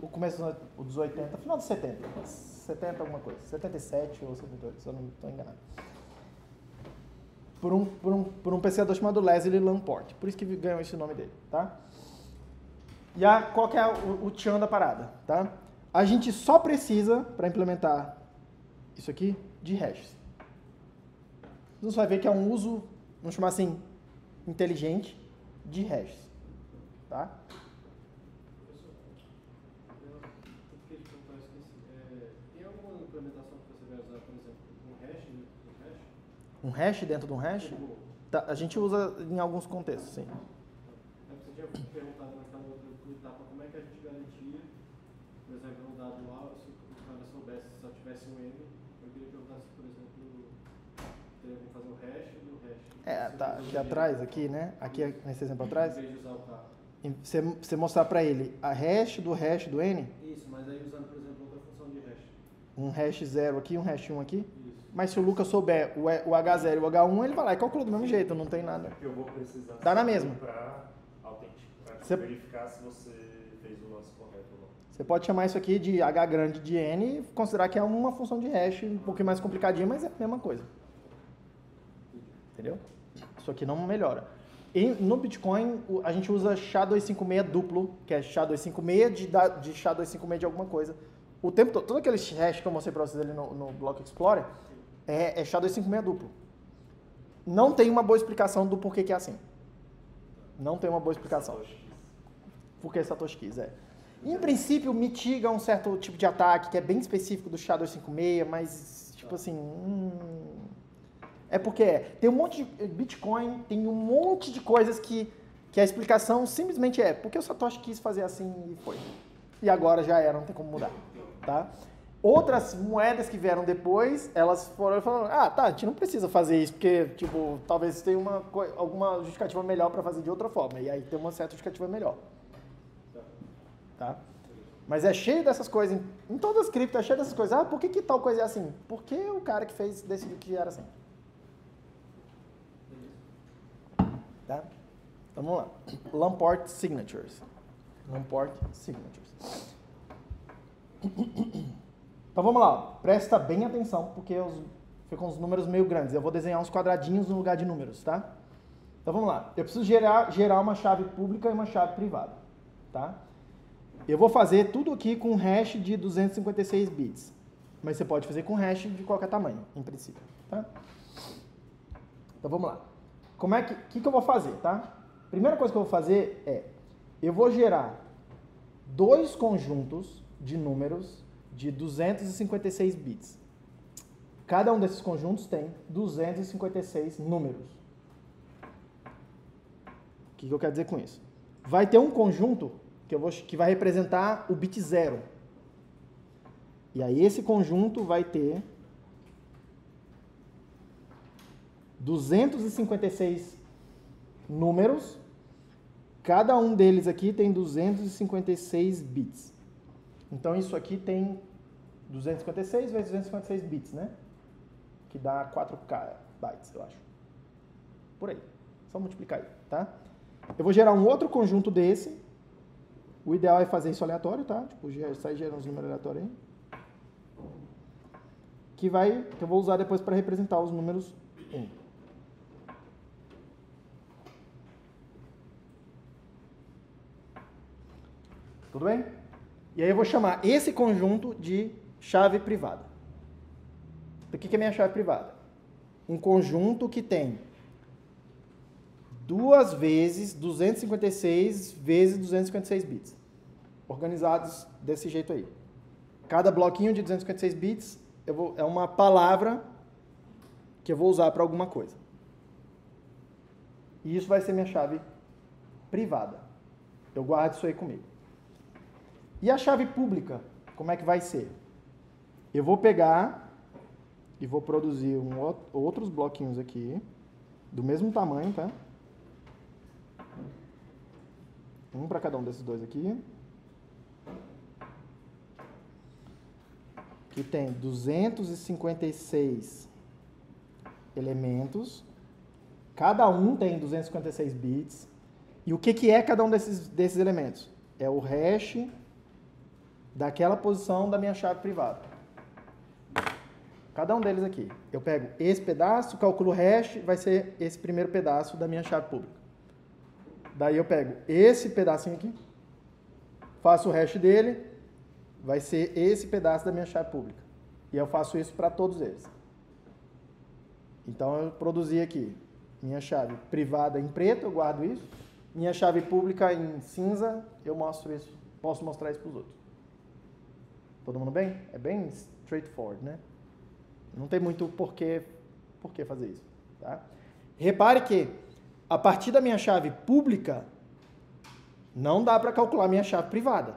o começo dos 80, final dos 70. 70 alguma coisa. 77 ou 78, se eu não estou enganado. Por um pesquisador chamado Leslie Lamport. Por isso que ganhou esse nome dele, tá? E qual que é o tchan da parada, tá? A gente só precisa, para implementar isso aqui, de hashes. Então você vai ver que é um uso, vamos chamar assim, inteligente de hashes, tá? Tem alguma implementação que você vai usar, por exemplo, um hash dentro do hash? Um hash dentro de um hash? Tá, a gente usa em alguns contextos, sim. Você tinha perguntado naquela outra etapa como é que a gente garantia, por exemplo, um dado lá, se o cara soubesse, se só tivesse um N, eu queria perguntar se, por exemplo, teria como fazer o hash do hash. Tá, aqui atrás, aqui, né? Aqui, nesse exemplo atrás. Em vez de usar o K. Você mostrar para ele a hash do N, Isso, mas aí usando, por exemplo, outra função de hash. um hash 0 aqui, um hash 1 aqui. Isso. Mas se o Lucas souber o H0 e o H1, ele vai lá e calcula do mesmo jeito, não tem nada. Eu vou precisar Dá na mesma. para autenticar, Você- para verificar se você fez o lance correto ou não. Você pode chamar isso aqui de H grande de N e considerar que é uma função de hash um pouquinho mais complicadinha, mas é a mesma coisa. Entendeu? Isso aqui não melhora. E no Bitcoin, a gente usa SHA-256 duplo, que é SHA-256 de SHA-256 de alguma coisa. O tempo todo aquele hash que eu mostrei para vocês ali no Block Explorer é SHA-256 duplo. Não tem uma boa explicação do porquê que é assim. Não tem uma boa explicação. Porque Satoshi Keys, Em princípio, mitiga um certo tipo de ataque que é bem específico do SHA-256, mas, tipo assim... É porque tem um monte de... Bitcoin tem um monte de coisas que a explicação simplesmente porque o Satoshi quis fazer assim e foi. e agora já era, não tem como mudar, tá? Outras moedas que vieram depois, elas foram falando, tá, a gente não precisa fazer isso, porque, tipo, talvez tenha alguma justificativa melhor para fazer de outra forma, e aí tem uma certa justificativa melhor, tá? Mas é cheio dessas coisas, em todas as criptos é cheio dessas coisas. Por que tal coisa é assim? Porque o cara que fez decidiu que era assim. Tá? Então vamos lá. Lamport Signatures. Lamport Signatures. Então vamos lá. Presta bem atenção, porque ficam uns números meio grandes. Eu vou desenhar uns quadradinhos no lugar de números, tá? Então vamos lá. Eu preciso gerar uma chave pública e uma chave privada, tá? Eu vou fazer tudo aqui com hash de 256 bits. Mas você pode fazer com hash de qualquer tamanho, em princípio, tá? Então vamos lá. O que eu vou fazer, tá? Primeira coisa que eu vou fazer eu vou gerar dois conjuntos de números de 256 bits. Cada um desses conjuntos tem 256 números. O que eu quero dizer com isso? Vai ter um conjunto que vai representar o bit 0. E aí esse conjunto vai ter 256 números. Cada um deles aqui tem 256 bits. Então isso aqui tem 256 vezes 256 bits, né? Que dá 4K bytes, eu acho. Por aí. Só multiplicar aí, tá? Eu vou gerar um outro conjunto desse. O ideal é fazer isso aleatório, tá? Tipo, sai gerando os números aleatórios aí. Que eu vou usar depois para representar os números 1. Tudo bem? E aí eu vou chamar esse conjunto de chave privada. O que é minha chave privada? Um conjunto que tem 2 vezes 256 vezes 256 bits. Organizados desse jeito aí. Cada bloquinho de 256 bits é uma palavra que eu vou usar para alguma coisa. E isso vai ser minha chave privada. Eu guardo isso aí comigo. E a chave pública, como é que vai ser? Eu vou pegar e vou produzir outros bloquinhos aqui, do mesmo tamanho, tá? Um para cada um desses dois aqui. Que tem 256 elementos. Cada um tem 256 bits. E o que é cada um desses elementos? É o hash daquela posição da minha chave privada. Cada um deles aqui. Eu pego esse pedaço, calculo o hash, vai ser esse primeiro pedaço da minha chave pública. Daí eu pego esse pedacinho aqui, faço o hash dele, vai ser esse pedaço da minha chave pública. E eu faço isso para todos eles. Então eu produzi aqui minha chave privada em preto, eu guardo isso. Minha chave pública em cinza, eu mostro isso, posso mostrar isso para os outros. Todo mundo bem? É bem straightforward, né? Não tem muito por que fazer isso, tá? Repare que a partir da minha chave pública não dá para calcular minha chave privada.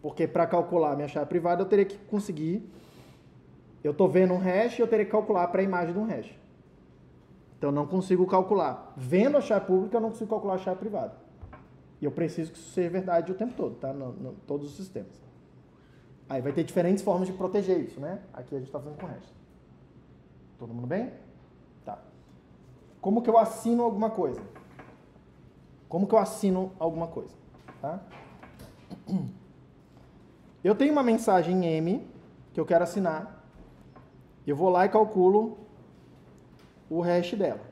Porque para calcular minha chave privada eu teria que conseguir, eu estou vendo um hash, eu teria que calcular para a imagem de um hash. Então eu não consigo calcular. Vendo a chave pública eu não consigo calcular a chave privada. E eu preciso que isso seja verdade o tempo todo, tá? No todos os sistemas. Aí vai ter diferentes formas de proteger isso, né? Aqui a gente está fazendo com hash. Todo mundo bem? Tá. Como que eu assino alguma coisa? Como que eu assino alguma coisa? Tá? Eu tenho uma mensagem M que eu quero assinar. Eu vou lá e calculo o hash dela.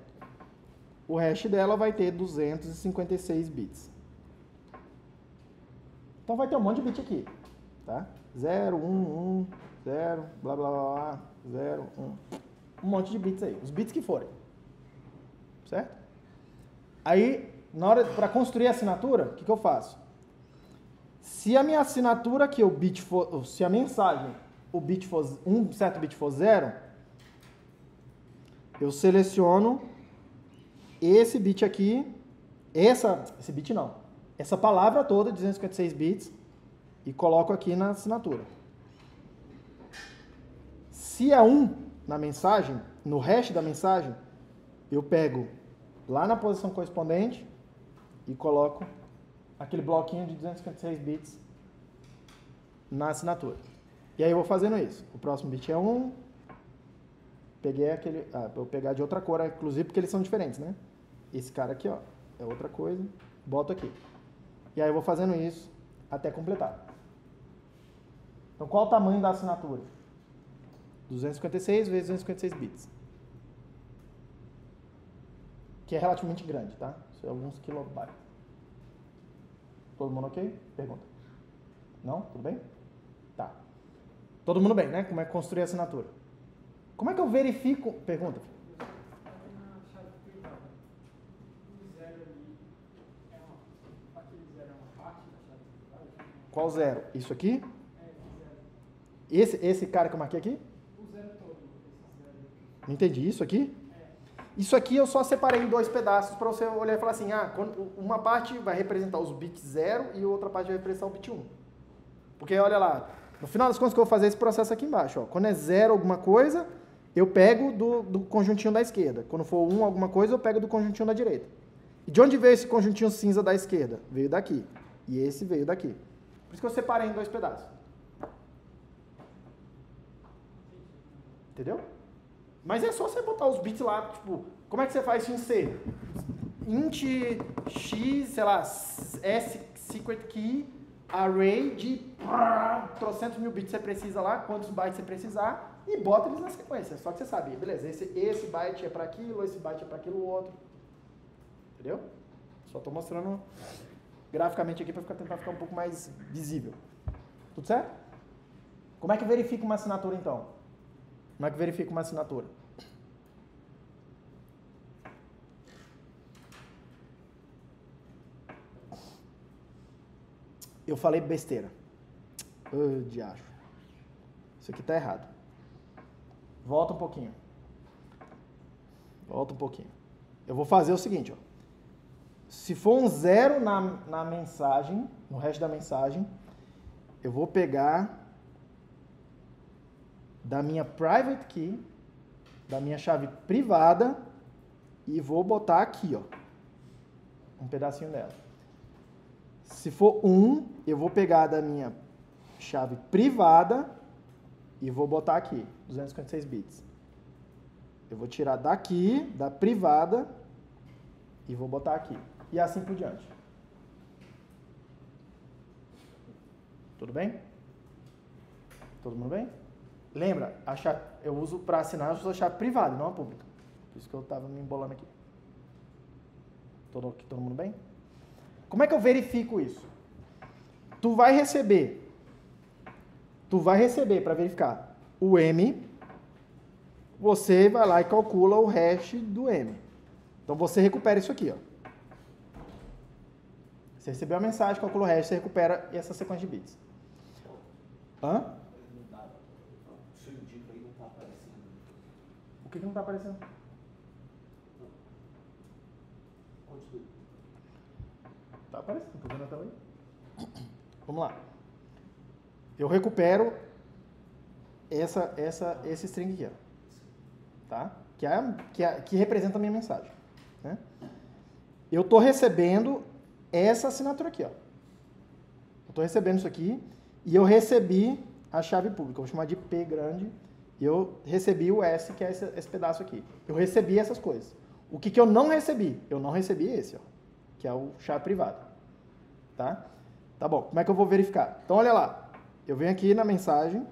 O hash dela vai ter 256 bits. Então vai ter um monte de bit aqui, tá? 0, 1, 1, 0, blá, blá, blá, blá, 0, 1. Um monte de bits aí, os bits que forem. Certo? Aí, na hora para construir a assinatura, o que eu faço? Se a minha assinatura aqui, se a mensagem, um certo bit for 0, eu seleciono esse bit aqui, esse bit não, essa palavra toda, 256 bits, e coloco aqui na assinatura. Se é 1 na mensagem, no hash da mensagem, eu pego lá na posição correspondente e coloco aquele bloquinho de 256 bits na assinatura. E aí eu vou fazendo isso. O próximo bit é 1. Peguei aquele... vou pegar de outra cor, inclusive porque eles são diferentes, né? Esse cara aqui, ó, é outra coisa. Boto aqui. E aí eu vou fazendo isso até completar. Então, qual o tamanho da assinatura? 256 vezes 256 bits. Que é relativamente grande, tá? Isso é alguns kilobytes. Todo mundo ok? Pergunta. Não? Tudo bem? Tá. Todo mundo bem, né? Como é que construir a assinatura? Como é que eu verifico... Pergunta. Qual zero? Isso aqui? Esse cara que eu marquei aqui? O zero todo. Não entendi. Isso aqui? Isso aqui eu só separei em 2 pedaços para você olhar e falar assim, uma parte vai representar os bits 0 e outra parte vai representar o bit 1. Porque olha lá, no final das contas que eu vou fazer esse processo aqui embaixo, ó, quando é 0 alguma coisa, eu pego do conjuntinho da esquerda. Quando for 1 alguma coisa, eu pego do conjuntinho da direita. E de onde veio esse conjuntinho cinza da esquerda? Veio daqui. E esse veio daqui. Por isso que eu separei em 2 pedaços. Entendeu? Mas é só você botar os bits lá, tipo, como é que você faz isso em C? Int x, sei lá, s secret key, array de trocentos mil bits você precisa lá, quantos bytes você precisar, e bota eles na sequência. Só que você sabe, beleza, esse byte é para aquilo, esse byte é para aquilo outro. Entendeu? Só estou mostrando graficamente aqui para tentar ficar um pouco mais visível. Tudo certo? Como é que verifica uma assinatura então? Como é que verifica uma assinatura? Eu falei besteira. Diacho. Isso aqui tá errado. Volta um pouquinho. Volta um pouquinho. Eu vou fazer o seguinte, ó. Se for um 0 na mensagem, no resto da mensagem, eu vou pegar da minha private key, da minha chave privada, e vou botar aqui, ó, um pedacinho dela. Se for 1, eu vou pegar da minha chave privada e vou botar aqui, 256 bits. Eu vou tirar daqui, da privada, e vou botar aqui. E assim por diante. Tudo bem? Todo mundo bem? Lembra, eu uso para assinar, eu uso a chave privada, não a pública. Por isso que eu estava me embolando aqui. Todo mundo bem? Como é que eu verifico isso? Tu vai receber para verificar o M, você vai lá e calcula o hash do M. Então você recupera isso aqui, ó. Você recebeu a mensagem, calcula o hash, você recupera essa sequência de bits. Hã? O seu indica aí não está aparecendo. O que não está aparecendo? Continue. Tá aparecendo, tô vendo até aí. Vamos lá. Eu recupero esse string aqui, ó. Tá? Que representa a minha mensagem. Né? Eu estou recebendo essa assinatura aqui, ó. Eu estou recebendo isso aqui e eu recebi a chave pública. Eu vou chamar de P grande. E eu recebi o S, que é esse pedaço aqui. Eu recebi essas coisas. O que eu não recebi? Eu não recebi esse, ó, que é o chave privada. Tá? Tá bom. Como é que eu vou verificar? Então, olha lá. Eu venho aqui na mensagem.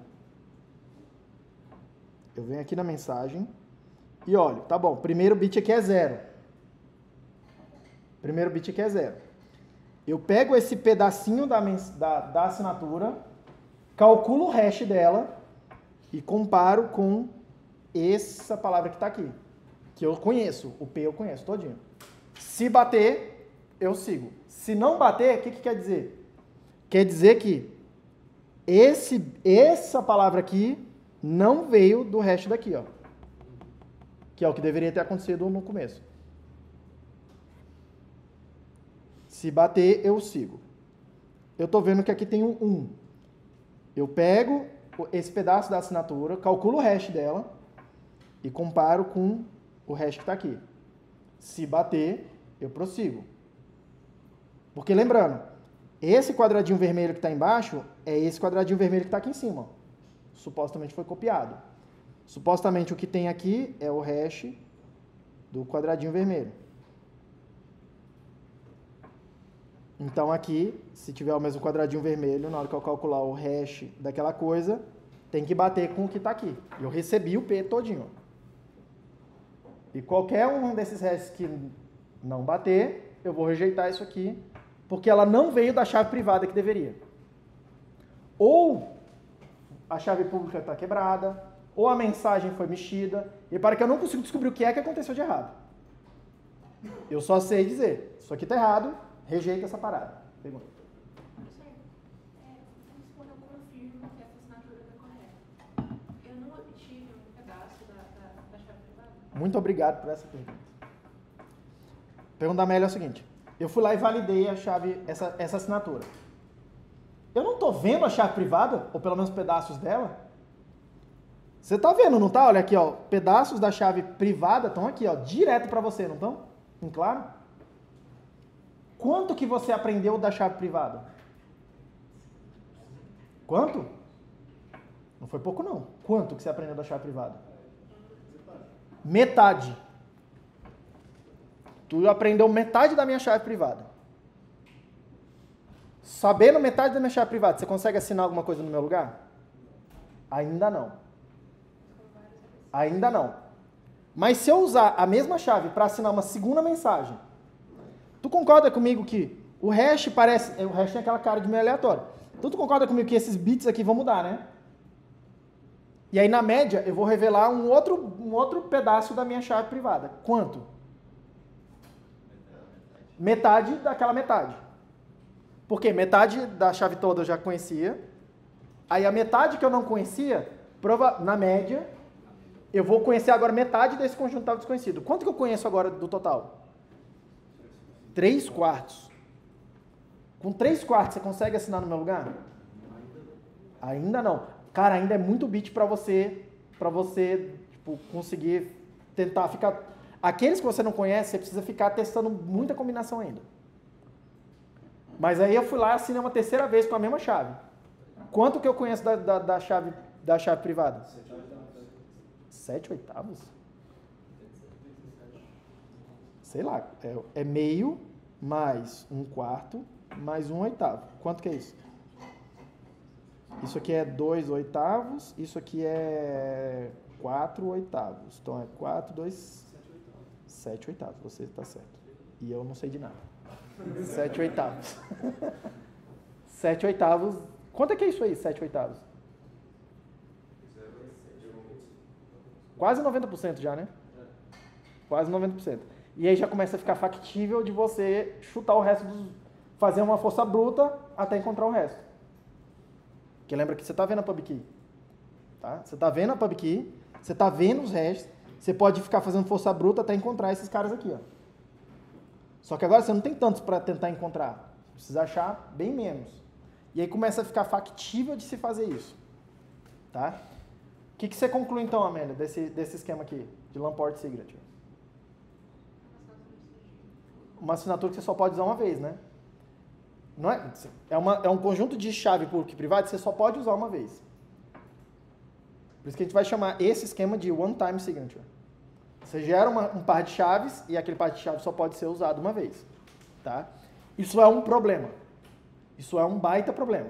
E olho. Tá bom. Primeiro bit aqui é 0. Primeiro bit aqui é 0. Eu pego esse pedacinho da assinatura, calculo o hash dela e comparo com essa palavra que está aqui. Que eu conheço. O P eu conheço todinho. Se bater, eu sigo. Se não bater, o que quer dizer? Quer dizer que essa palavra aqui não veio do hash daqui, ó. Que é o que deveria ter acontecido no começo. Se bater, eu sigo. Eu estou vendo que aqui tem um 1. Eu pego esse pedaço da assinatura, calculo o hash dela e comparo com o hash que está aqui. Se bater, eu prossigo. Porque lembrando, esse quadradinho vermelho que está embaixo é esse quadradinho vermelho que está aqui em cima. Ó. Supostamente foi copiado. Supostamente o que tem aqui é o hash do quadradinho vermelho. Então aqui, se tiver o mesmo quadradinho vermelho, na hora que eu calcular o hash daquela coisa, tem que bater com o que está aqui. Eu recebi o P todinho. E qualquer um desses hashes que não bater, eu vou rejeitar isso aqui, porque ela não veio da chave privada que deveria. Ou a chave pública está quebrada, ou a mensagem foi mexida, e para que eu não consigo descobrir o que é que aconteceu de errado. Eu só sei dizer, isso aqui está errado, rejeita essa parada. Pergunta. Professor, vamos supor, eu confirmo que essa assinatura está correta. Eu não obtive um pedaço da chave privada? Muito obrigado por essa pergunta. A pergunta da Amélia é o seguinte. Eu fui lá e validei a chave, essa assinatura. Eu não estou vendo a chave privada, ou pelo menos pedaços dela. Você está vendo, não está? Olha aqui, ó, pedaços da chave privada estão aqui, ó, direto para você, não estão? Em claro? Quanto que você aprendeu da chave privada? Quanto? Não foi pouco, não. Quanto que você aprendeu da chave privada? Metade. Tu aprendeu metade da minha chave privada. Sabendo metade da minha chave privada, você consegue assinar alguma coisa no meu lugar? Ainda não. Ainda não. Mas se eu usar a mesma chave para assinar uma segunda mensagem, tu concorda comigo que o hash parece... O hash tem aquela cara de meio aleatório. Então tu concorda comigo que esses bits aqui vão mudar, né? E aí na média eu vou revelar um outro pedaço da minha chave privada. Quanto? Metade daquela metade. Porque metade da chave toda eu já conhecia. Aí a metade que eu não conhecia, na média, eu vou conhecer agora metade desse conjunto que estava desconhecido. Quanto que eu conheço agora do total? 3/4. Com 3/4 você consegue assinar no meu lugar? Ainda não. Cara, ainda é muito bit para você tipo, conseguir tentar ficar... Aqueles que você não conhece, você precisa ficar testando muita combinação ainda. Mas aí eu fui lá e assinei uma terceira vez com a mesma chave. Quanto que eu conheço da chave privada? 7/8? Sei lá, é meio mais 1/4 mais 1/8. Quanto que é isso? Isso aqui é 2/8, isso aqui é 4/8. Então é 4, 2, 7/8. Você está certo. E eu não sei de nada. 7/8. 7/8. Quanto é que é isso aí, 7/8? Quase 90% já, né? Quase 90%. E aí já começa a ficar factível de você chutar o resto, fazer uma força bruta até encontrar o resto. Porque lembra que você está vendo a PubKey. Tá? Você está vendo a PubKey, você está vendo os hashes, você pode ficar fazendo força bruta até encontrar esses caras aqui. Ó. Só que agora você não tem tantos para tentar encontrar. Precisa achar bem menos. E aí começa a ficar factível de se fazer isso. Tá? O que você conclui então, Amélia, desse esquema aqui, de Lamport Signature? Uma assinatura que você só pode usar uma vez, né? Não é, é um conjunto de chave pública e privada que você só pode usar uma vez. Por isso que a gente vai chamar esse esquema de one-time signature. Você gera um par de chaves e aquele par de chaves só pode ser usado uma vez. Tá? Isso é um problema. Isso é um baita problema.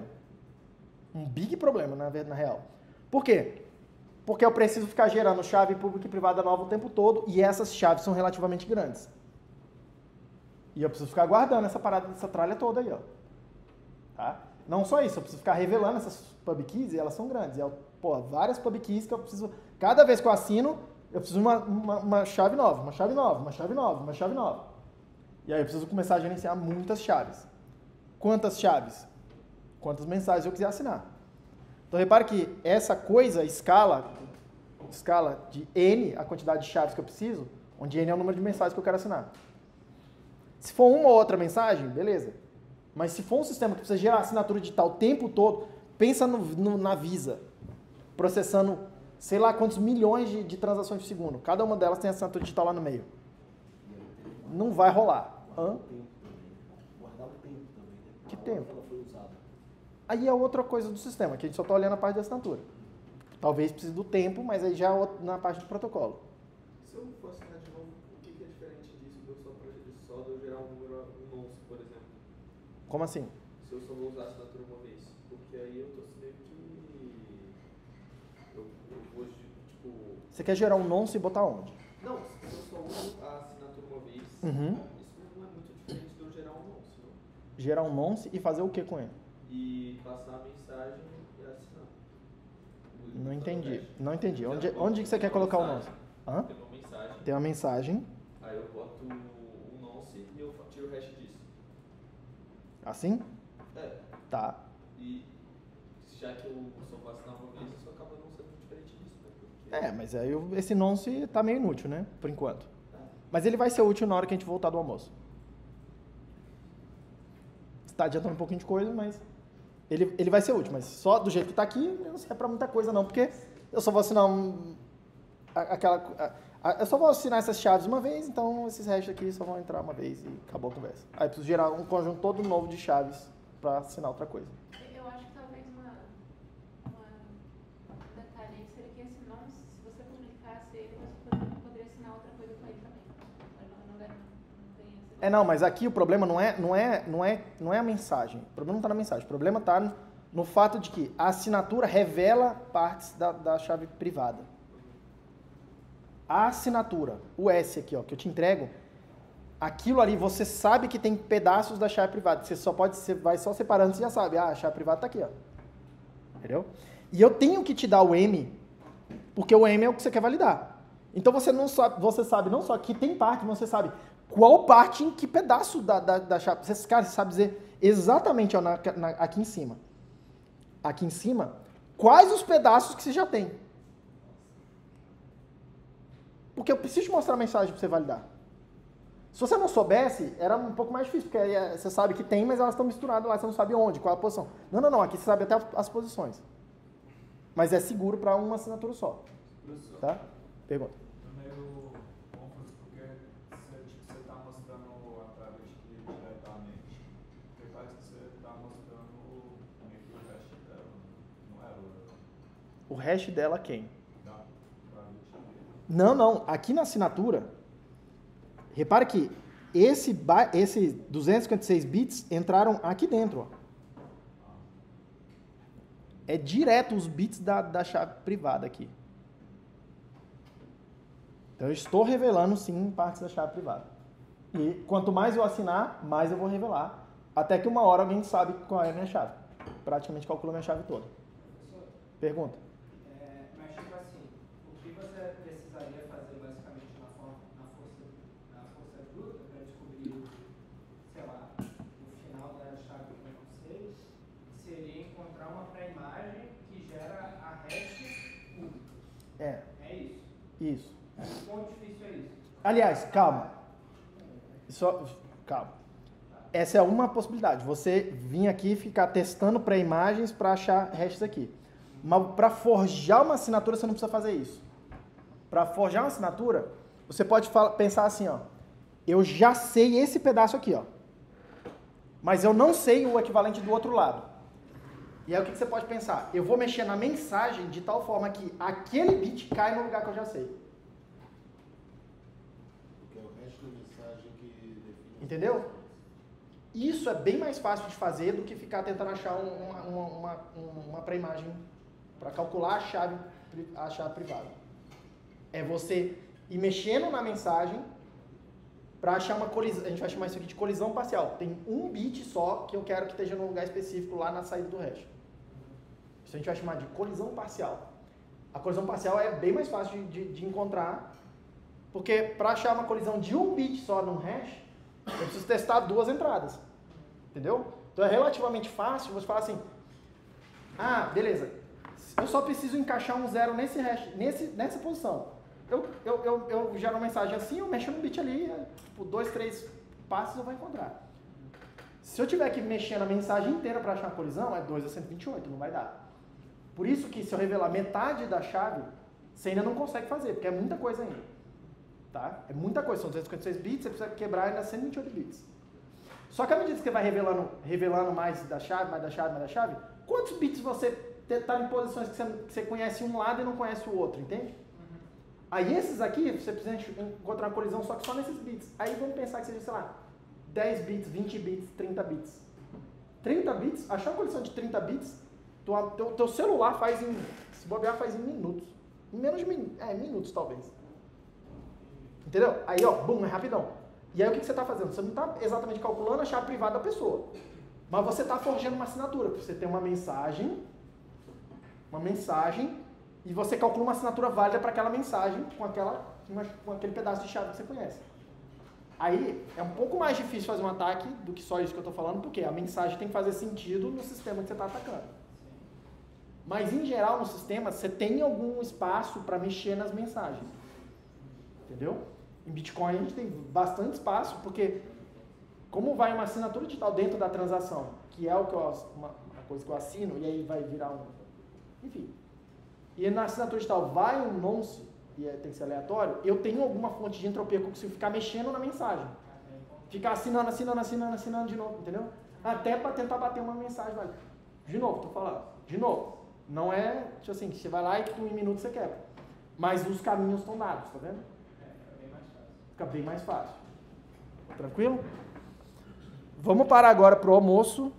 Um big problema, na real. Por quê? Porque eu preciso ficar gerando chave pública e privada nova o tempo todo e essas chaves são relativamente grandes. E eu preciso ficar guardando essa parada, essa tralha toda aí, ó. Tá? Não só isso, eu preciso ficar revelando essas PubKeys e elas são grandes. Várias PubKeys que eu preciso... Cada vez que eu assino, eu preciso de uma chave nova, uma chave nova, uma chave nova, uma chave nova. E aí eu preciso começar a gerenciar muitas chaves. Quantas chaves? Quantas mensagens eu quiser assinar. Então repare que essa coisa escala de N, a quantidade de chaves que eu preciso, onde N é o número de mensagens que eu quero assinar. Se for uma ou outra mensagem, beleza. Mas se for um sistema que precisa gerar assinatura digital o tempo todo, Pensa na Visa, processando sei lá quantos milhões de transações por segundo. Cada uma delas tem assinatura digital lá no meio. Não vai rolar. Hã? Guardar o tempo também, né? Que A hora tempo? que ela foi usada. Aí é outra coisa do sistema, que a gente só está olhando a parte da assinatura. Talvez precise do tempo, mas aí já é na parte do protocolo. Se eu for assinar de novo, o que é diferente disso de eu só de eu gerar um número, um nonce, por exemplo? Como assim? Se eu só vou usar a assinatura uma vez. Porque aí eu tô meio que... Eu vou, tipo... Você quer gerar um nonce e botar onde? Não, se eu só uso a assinatura uma vez, Uhum. isso não é muito diferente de eu gerar um nonce, não? Gerar um nonce e fazer o que com ele? E passar a mensagem e assinar. Não entendi. Não entendi. Onde que você quer colocar o nonce? Hã? Tem uma mensagem, Tem uma mensagem. aí eu boto o nonce e eu tiro o hash disso. Assim? É, Tá. e já que eu só vou assinar uma vez, isso acaba não sendo diferente disso, né? Porque... Mas aí esse nonce tá meio inútil, né? Por enquanto. Mas ele vai ser útil na hora que a gente voltar do almoço. Está adiantando um pouquinho de coisa, mas ele vai ser útil. Mas só do jeito que está aqui, não serve para muita coisa não, porque eu só vou assinar eu só vou assinar essas chaves uma vez, então esses restos aqui só vão entrar uma vez e acabou a conversa. Aí eu preciso gerar um conjunto todo novo de chaves para assinar outra coisa. Eu acho que talvez um detalhe aí seria que esse nome, se você publicasse ele, você poderia assinar outra coisa com ele também. Não tem essa... Não, mas aqui o problema não é a mensagem. O problema não está na mensagem. O problema está no fato de que a assinatura revela partes da chave privada. A assinatura, o S aqui, ó, que eu te entrego, aquilo ali você sabe que tem pedaços da chave privada. Você vai só separando, você já sabe. A chave privada está aqui, ó. Entendeu? E eu tenho que te dar o M, porque o M é o que você quer validar. Então você sabe não só que tem parte, mas você sabe qual parte em que pedaço da chave. Você sabe dizer exatamente, ó, aqui em cima. Aqui em cima, quais os pedaços que você já tem. Porque eu preciso te mostrar a mensagem para você validar. Se você não soubesse, era um pouco mais difícil, porque aí você sabe que tem, mas elas estão misturadas lá, você não sabe onde, qual a posição. Não, aqui você sabe até as posições. Mas é seguro para uma assinatura só. Tá? Pergunta. Tô meio confuso, porque você está mostrando a travesti diretamente, porque parece que você está mostrando meio que o hash dela, não era O hash dela quem? da travesti. Não. Aqui na assinatura, repara que esse 256 bits entraram aqui dentro. Ó. É direto os bits da chave privada aqui. Então eu estou revelando sim partes da chave privada. E quanto mais eu assinar, mais eu vou revelar. Até que uma hora alguém sabe qual é a minha chave. Praticamente calcula a minha chave toda. Pergunta. Mas tipo assim, o que você precisaria fazer basicamente na força bruta para descobrir, sei lá, o final da chave que eu não sei, seria encontrar uma pré-imagem que gera a hash pública. É isso? isso. Quão difícil é isso? Aliás, calma. Calma. Essa é uma possibilidade. Você vir aqui e ficar testando pré-imagens para achar hashes aqui. Mas para forjar uma assinatura, você não precisa fazer isso. Para forjar uma assinatura, você pode pensar assim, ó. Eu já sei esse pedaço aqui, ó. Mas eu não sei o equivalente do outro lado. E aí o que você pode pensar? Eu vou mexer na mensagem de tal forma que aquele bit cai no lugar que eu já sei. Porque é o resto da mensagem que define. Entendeu? Isso é bem mais fácil de fazer do que ficar tentando achar uma pré-imagem para calcular a chave privada. É você ir mexendo na mensagem para achar uma colisão. A gente vai chamar isso aqui de colisão parcial. Tem um bit só que eu quero que esteja num lugar específico lá na saída do hash. Isso a gente vai chamar de colisão parcial. A colisão parcial é bem mais fácil de encontrar, porque para achar uma colisão de um bit só num hash, eu preciso testar duas entradas. Entendeu? Então é relativamente fácil você falar assim, beleza, eu só preciso encaixar um zero nesse hash, nessa posição. Eu gero uma mensagem assim, eu mexo no bit ali, tipo 2, 3 passos eu vou encontrar. Se eu tiver que mexer na mensagem inteira para achar a colisão, é 2 a 128, não vai dar. Por isso que se eu revelar metade da chave, você ainda não consegue fazer, porque é muita coisa ainda. Tá? É muita coisa, são 256 bits, você precisa quebrar ainda 128 bits. Só que à medida que você vai revelando mais da chave, mais da chave, mais da chave, quantos bits você está em posições que você conhece um lado e não conhece o outro, entende? Aí esses aqui, você precisa encontrar uma colisão só que só nesses bits. Aí vamos pensar que seja, sei lá, 10 bits, 20 bits, 30 bits. 30 bits, achar uma colisão de 30 bits, teu celular faz em, se bobear, faz em minutos. Em menos de minutos, talvez. Entendeu? Aí, ó, bum, é rapidão. E aí o que você está fazendo? Você não está exatamente calculando a chave privada da pessoa. Mas você está forjando uma assinatura. Você tem uma mensagem, e você calcula uma assinatura válida para aquela mensagem com aquele pedaço de chave que você conhece. Aí é um pouco mais difícil fazer um ataque do que só isso que eu estou falando, porque a mensagem tem que fazer sentido no sistema que você está atacando. Mas em geral no sistema você tem algum espaço para mexer nas mensagens. Entendeu? Em Bitcoin a gente tem bastante espaço, porque como vai uma assinatura digital dentro da transação, que é uma coisa que eu assino, e aí vai virar um... Enfim. E na assinatura digital vai um nonce, e tem que ser aleatório, eu tenho alguma fonte de entropia que eu consigo ficar mexendo na mensagem. Ficar assinando de novo, entendeu? Até para tentar bater uma mensagem. Vai. De novo, tô falando. De novo. Não é, tipo assim, você vai lá e em 1 minuto você quebra. Mas os caminhos estão dados, tá vendo? Fica bem mais fácil. Tranquilo? Vamos parar agora pro almoço.